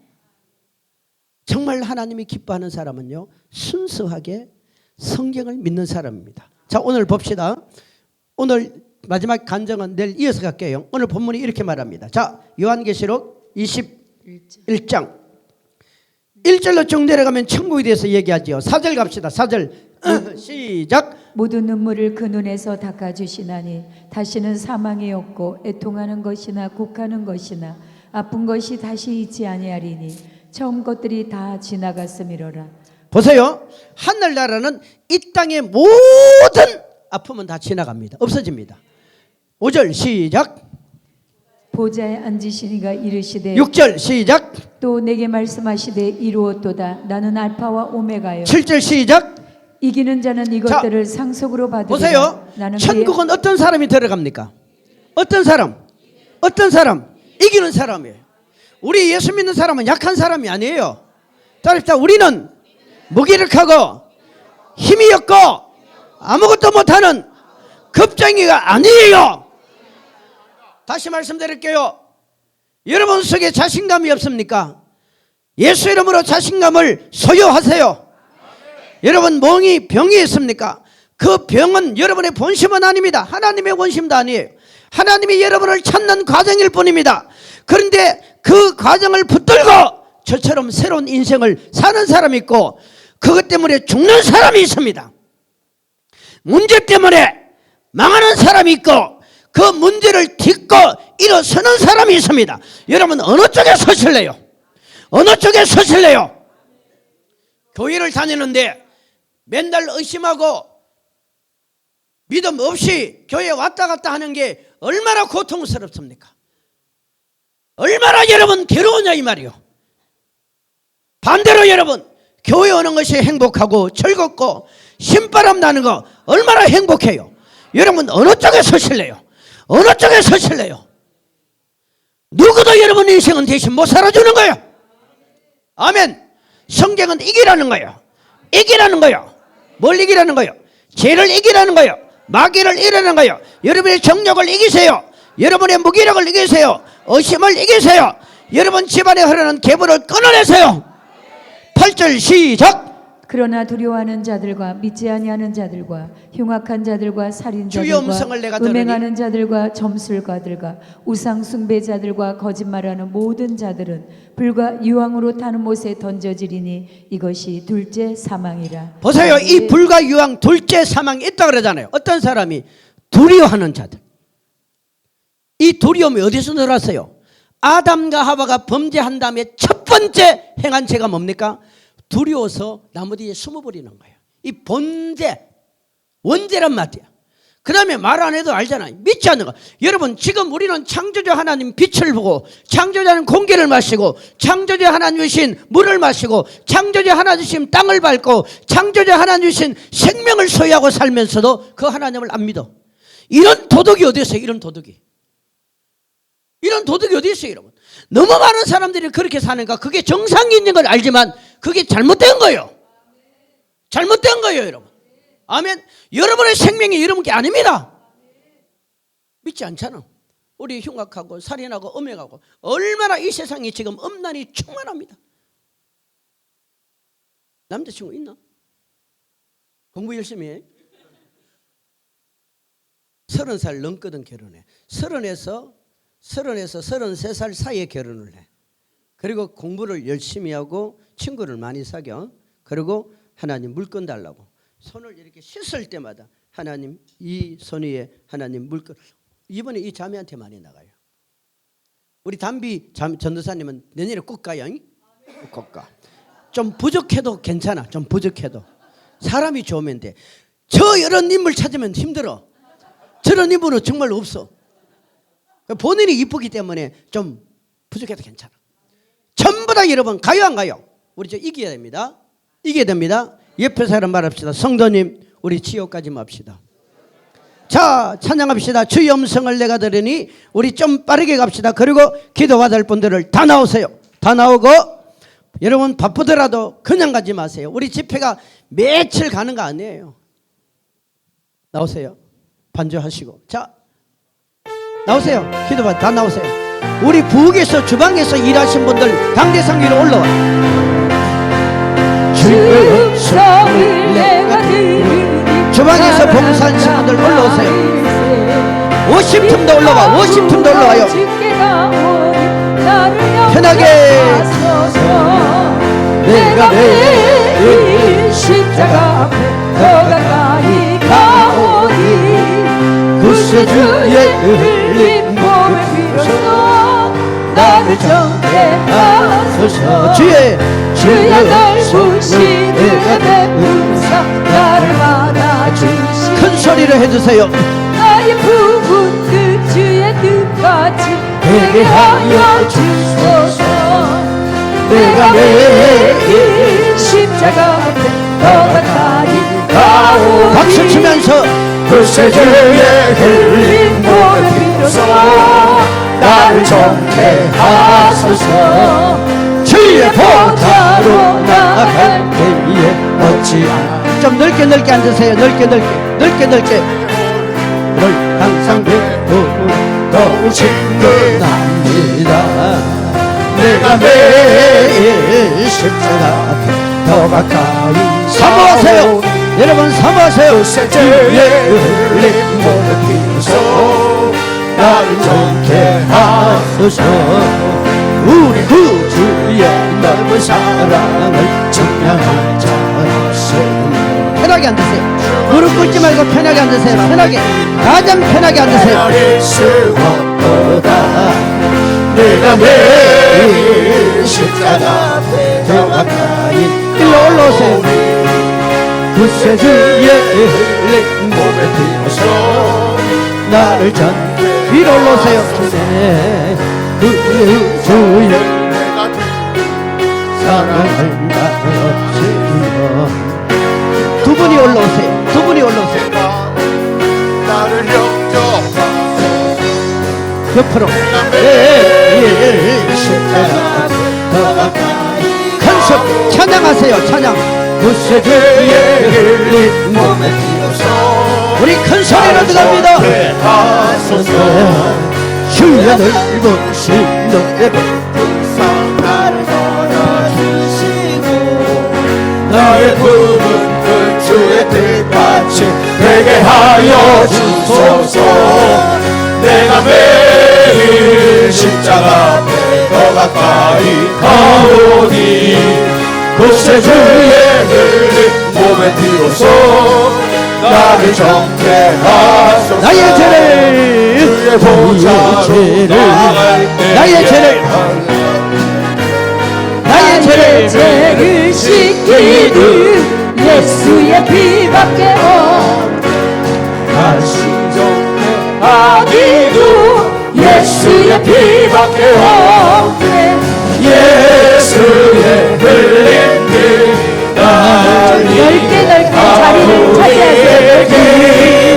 정말 하나님이 기뻐하는 사람은요 순수하게 성경을 믿는 사람입니다. 자, 오늘 봅시다. 오늘 마지막 간증은 내일 이어서 갈게요. 오늘 본문이 이렇게 말합니다. 자, 요한계시록 21장 1절로 쭉 내려가면 천국에 대해서 얘기하죠. 4절 갑시다. 4절. 시작. 모든 눈물을 그 눈에서 닦아주시나니 다시는 사망이 없고 애통하는 것이나 곡하는 것이나 아픈 것이 다시 있지 아니하리니 처음 것들이 다 지나갔음이로라. 보세요. 하늘나라는 이 땅의 모든 아픔은 다 지나갑니다. 없어집니다. 5절 시작. 보좌에 앉으시니가 이르시되 6절 시작. 또 내게 말씀하시되 이루었도다. 나는 알파와 오메가요 7절 시작. 이기는 자는 이것들을 상속으로 받으리라. 보세요. 나는 천국은 어떤 사람이 들어갑니까? 어떤 사람? 어떤 사람? 이기는 사람이에요. 우리 예수 믿는 사람은 약한 사람이 아니에요. 따라합시다. 우리는 무기력하고 힘이 없고 아무것도 못하는 겁쟁이가 아니에요. 다시 말씀드릴게요. 여러분 속에 자신감이 없습니까? 예수 이름으로 자신감을 소유하세요. 여러분 멍이 병이 있습니까? 그 병은 여러분의 본심은 아닙니다. 하나님의 본심도 아니에요. 하나님이 여러분을 찾는 과정일 뿐입니다. 그런데 그 과정을 붙들고 저처럼 새로운 인생을 사는 사람이 있고 그것 때문에 죽는 사람이 있습니다. 문제 때문에 망하는 사람이 있고 그 문제를 딛고 일어서는 사람이 있습니다. 여러분 어느 쪽에 서실래요? 어느 쪽에 서실래요? 교회를 다니는데 맨날 의심하고 믿음 없이 교회에 왔다 갔다 하는 게 얼마나 고통스럽습니까? 얼마나 여러분 괴로우냐 이 말이요. 반대로 여러분 교회 오는 것이 행복하고 즐겁고 신바람 나는 거 얼마나 행복해요. 여러분 어느 쪽에 서실래요? 어느 쪽에 서실래요? 누구도 여러분 인생은 대신 못 살아주는 거예요. 아멘. 성경은 이기라는 거예요. 이기라는 거예요. 뭘 이기라는 거예요? 죄를 이기라는 거예요. 마귀를 이기라는 거예요. 여러분의 정욕을 이기세요. 여러분의 무기력을 이기세요. 의심을 이기세요. 여러분 집안에 흐르는 계보를 끊어내세요. 8절 시작. 그러나 두려워하는 자들과 믿지 아니하는 자들과 흉악한 자들과 주의 음성을 내가 살인자들과 들으니 음행하는 자들과 점술가들과 우상 숭배자들과 거짓말하는 모든 자들은 불과 유황으로 타는 못에 던져지리니 이것이 둘째 사망이라. 보세요. 이 불과 유황 둘째 사망이 있다 그러잖아요. 어떤 사람이 두려워하는 자들. 이 두려움이 어디서 들어왔어요? 아담과 하와가 범죄한 다음에 첫 번째 행한 죄가 뭡니까? 두려워서 나무 뒤에 숨어버리는 거예요. 이 본죄, 원죄란 말이야. 그 다음에 말 안 해도 알잖아요. 믿지 않는 거. 여러분 지금 우리는 창조주 하나님 빛을 보고 창조주는 공기를 마시고 창조주 하나님 주신 물을 마시고 창조주 하나님 주신 땅을 밟고 창조주 하나님 주신 생명을 소유하고 살면서도 그 하나님을 안 믿어. 이런 도덕이 어디 있어요? 이런 도덕이. 이런 도덕이 어디 있어요 여러분? 너무 많은 사람들이 그렇게 사는가? 그게 정상이 있는 걸 알지만 그게 잘못된 거예요. 잘못된 거예요 여러분. 아멘. 여러분의 생명이 이런 게 아닙니다. 믿지 않잖아. 우리 흉악하고 살인하고 음행하고 얼마나 이 세상에 지금 음란이 충만합니다. 남자친구 있나? 공부 열심히 해. 30살 넘거든 결혼해. 30에서 33살 사이에 결혼을 해. 그리고 공부를 열심히 하고 친구를 많이 사겨. 그리고 하나님 물건 달라고 손을 이렇게 씻을 때마다 하나님 이 손 위에 하나님 물건. 이번에 이 자매한테 많이 나가요. 우리 담비 전도사님은 내년에 꼭 가요. 꼭 가. 좀 부족해도 괜찮아. 좀 부족해도 사람이 좋으면 돼. 저 이런 인물 찾으면 힘들어. 저런 인물은 정말 없어. 본인이 이쁘기 때문에 좀 부족해도 괜찮아. 전부 다 여러분 가요 안 가요? 우리 저 이겨야 됩니다. 이겨야 됩니다. 옆에 사람 말합시다. 성도님 우리 지옥까지 맙시다. 자 찬양합시다. 주의 음성을 내가 들으니 우리 좀 빠르게 갑시다. 그리고 기도받을 분들을 다 나오세요. 다 나오고 여러분 바쁘더라도 그냥 가지 마세요. 우리 집회가 며칠 가는 거 아니에요. 나오세요. 반주하시고 자 나오세요. 기도받 다 나오세요. 우리 부엌에서 주방에서 일하신 분들 강대상 위로 올라와. 주의 음성을 내가 들으니 주방에서 봉사하신 분들 올라오세요. 50틈도 올라와. 50틈도 올라와요. 편하게 내가 내 십자가 앞에 더 가까이 가오니 구세주의 흘린 몸의 피로써 나를 정죄하소서. 주여 넓으신 은혜 베푸사 나를 받아주시. 큰 소리로 해주세요. 나의 부은 그 주의 뜻같이 되게 하여 주소서. 내가 매일 십자가 앞에 더 가까이 가오니 박수 치면서 구세주의 흘린 몸의 피로써 나를 정죄하소서. 주의 보좌로 나아갈 때에 어찌하나. 좀 넓게 앉으세요. 넓게 널 항상 배우신 것 납니다. 내가 매일 십자가 앞에 더 가까이 사모하세요. 여러분 사모하세요. 구세주의 흘린 몸의 피로써 나를 정죄하소서. 우리 구주의 넓은 사랑을 청량한 자세요. 편하게 앉으세요. 무릎 꿇지 말고 편하게 앉으세요. 가장 편하게 앉으세요. 수고보다 내가 매일 십자가 앞에 더 가까이 일로 올라오세요. 구세주의 흘린 몸에 피어서 나를 위로 올라오세요. 구주의 내가 사랑을 나누시며 두 분이 올라오세요. 나를 영접하소. 옆으로 큰 소리 찬양하세요. 찬양. 구세주의 흘린 몸에 피어서 우리 큰 소리로 들어갑니다. 주여 넓으신 너의 불쌍 나를 걸어주시고 나의 부은 그 주의 뜻같이 되게 하여 주소서. 내가 매일 십자가 앞에 더 가까이 가오니 구세주의 흘린 몸의 피로써 나를 정죄하소서. 나의 죄를 죄를 씻기는 예수의 피밖에 아니도 예수의 피밖에 없네. 예수의 흘린 피 넓게 자리를 차지하세요.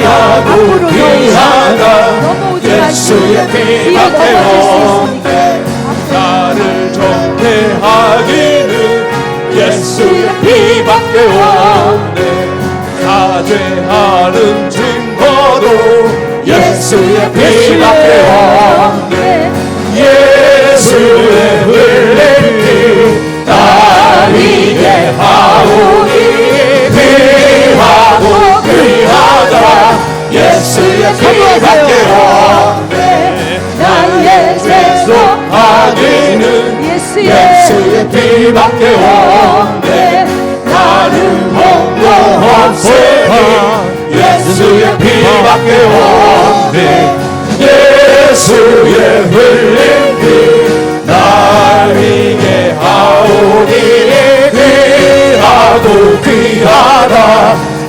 앞으로 넘어오지 마시고 예수의 뒤로 피밖에 넘어질 수 없네. 나를 정죄하기는 예수의 피밖에 없네. 사죄하는 증거도 예수의 피밖에 없네. 예수의 흘린 피 나에게 하오니 귀하고 귀하다. 예수의 피밖에 없네. 나의 죄도 하기는 예수의 피밖에 없네. 나는 홀로 없으니 예수의 피밖에 없네. 예수의 흘린 피 나에게 하오니 귀하고 귀하다.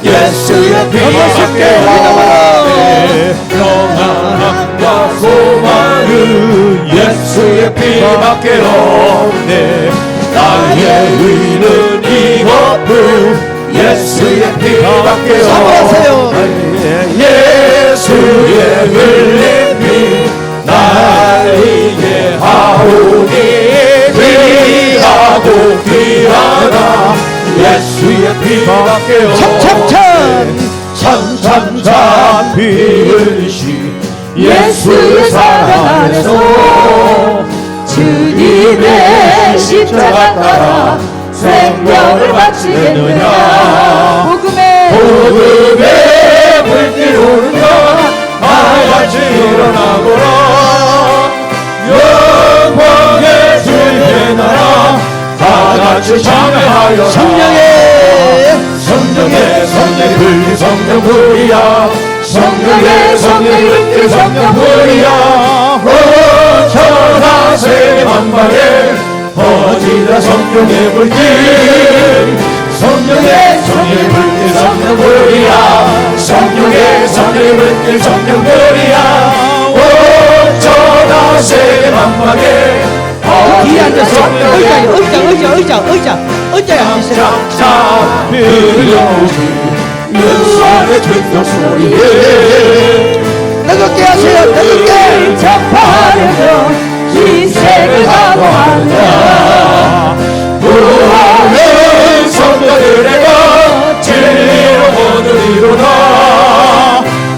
예수의 피밖에 없네. 평안함과 소망은 예수의 피밖에 없네. 나의 의는 이것뿐 예수의 피밖에 사모하세요. 없네. 예수의 흘린 피 나에게 하오니 귀하고 귀하다. 예수의 피밖에 참참참 피 흘리시 예수의 사랑 안에서 주님의 십자가 따라 생명을 바치겠느냐. 복음의 불길 오르며 다같이 일어나거라. 영광의 주의 나라 다같이 참여하여 성령의 성령의 불길 성령불이야 성령의 불길 성령불이야 온 천하 세계 만방에 퍼지다 성령의 불길 성령의 불길 성령불이야 성령의 불길 성령불이야 온 천하 세계 만방에 뒤에 앉아서 의자에 앉으세요. 연산의 천둥 소리에 뜨겁게 하세요. 뜨겁게. 접하려고 기색을 하고 한다. 부활의 성령들에가 진리로 거두리로다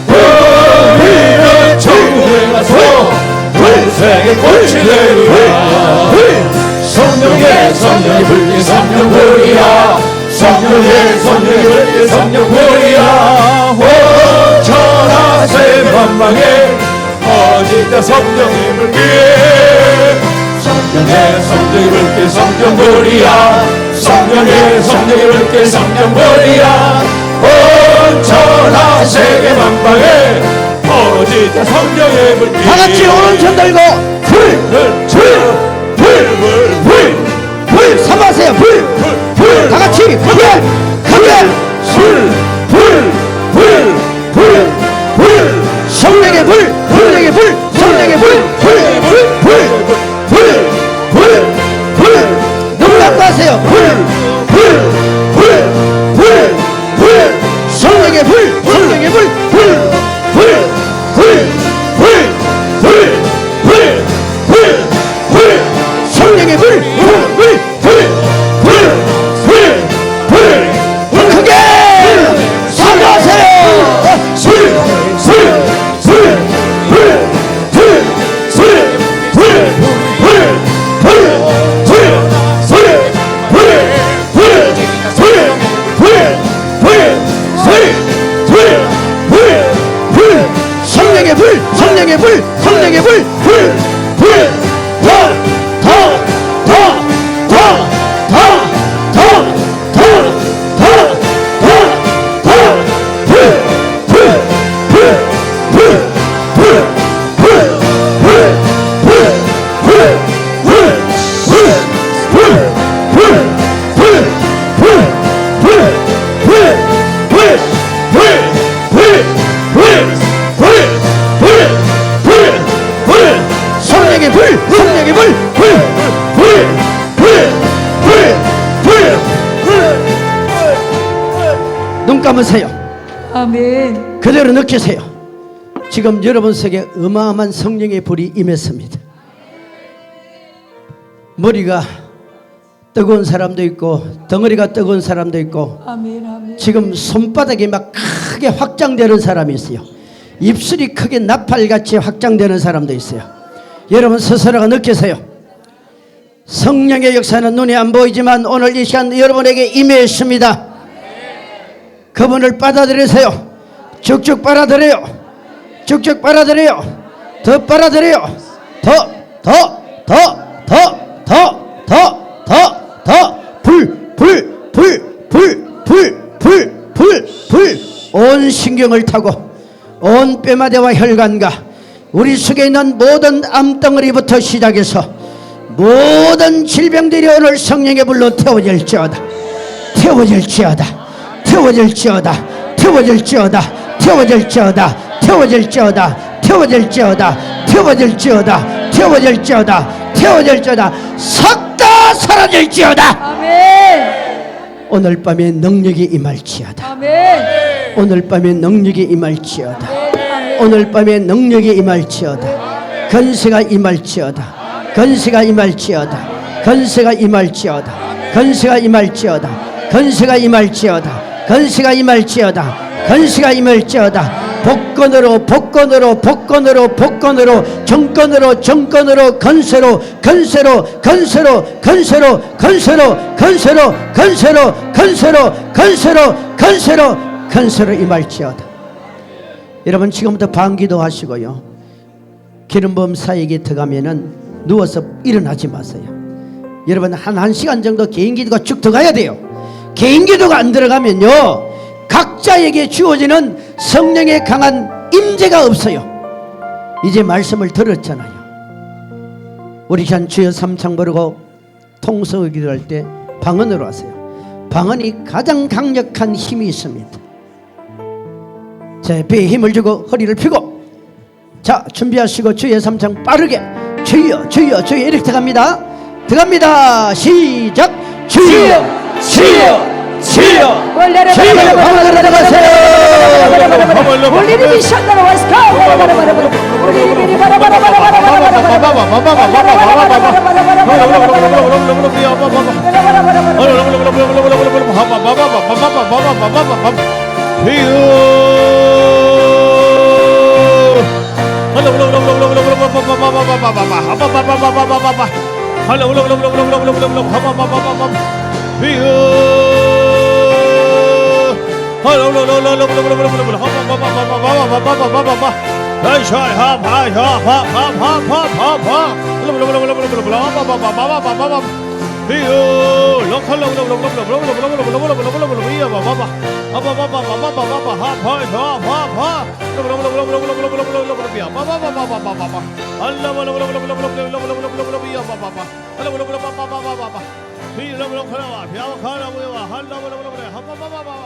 우리는 천국에 가서 불생의 꽃이 되리라 성령의 불길 성령불이야 성령의 불길 성령불이야 온 천하 세계 만방에 퍼지다 성령의 불길 성령의 불길 성령불이야 성령의 불길 성령불이야 온 천하 세계 만방에 퍼지다 성령의 불길 다 같이 오른손 들고 불 삼아세요. 불. 다 같이 크게. 성령의 불. 눈을 감고 하세요. 성령의 불. 성령의 불. 크게 삼가하세요. 성령의 불. 눈 감으세요. 아멘. 그대로 느끼세요. 지금 여러분 속에 어마어마한 성령의 불이 임했습니다. 머리가 뜨거운 사람도 있고 덩어리가 뜨거운 사람도 있고 아멘. 지금 손바닥이 막 크게 확장되는 사람이 있어요. 입술이 크게 나팔같이 확장되는 사람도 있어요. 여러분 스스로가 느끼세요. 성령의 역사는 눈에 안 보이지만 오늘 이 시간 여러분에게 임했습니다. 그분을 받아들이세요. 쭉쭉 빨아들여요. 더 빨아들여요. 불. 온 신경을 타고 온 뼈마디와 혈관과 우리 속에 있는 모든 암덩어리부터 시작해서 모든 질병들이 오늘 성령의 불로 태워질지어다. 싹 다 사라질지어다. 아멘. 오늘 밤에 능력이 임할지어다. 아멘. 오늘 밤에 능력이 임할지어다. 오늘 밤에 능력이 임할지어다. 건세가 임할지어다. 건세가 임할지어다. 건세가 임할지어다. 건세가 임할지어다. 건세가 임할지어다. 건세가 임할지어다. 건세가 임할지어다. 복권으로 복권으로 복권으로 복권으로 정권으로 정권으로 건세로 건세로 건세로 건세로 건세로 건세로 건세로 건세로 건세로 건세로 건세로 임할지어다. 여러분 지금부터 반기도 하시고요. 기름부음 사역에 들어가면은 누워서 일어나지 마세요. 여러분 한 시간 정도 개인기도가 쭉 들어가야 돼요. 개인기도가 안 들어가면요 각자에게 주어지는 성령의 강한 임재가 없어요. 이제 말씀을 들었잖아요. 우리 한 주여 삼창 부르고 통성의 기도할 때 방언으로 하세요. 방언이 가장 강력한 힘이 있습니다. 자, 배에 힘을 주고 허리를 펴고, 자, 준비하시고 주여 삼창 빠르게 주여 주여 주여 이렇게 들어갑니다. 들어갑니다. 시작. 주여 주여 주여 주여 방언으로 들어가세요. 올리리비 션다로 와스카 올리리비 Allah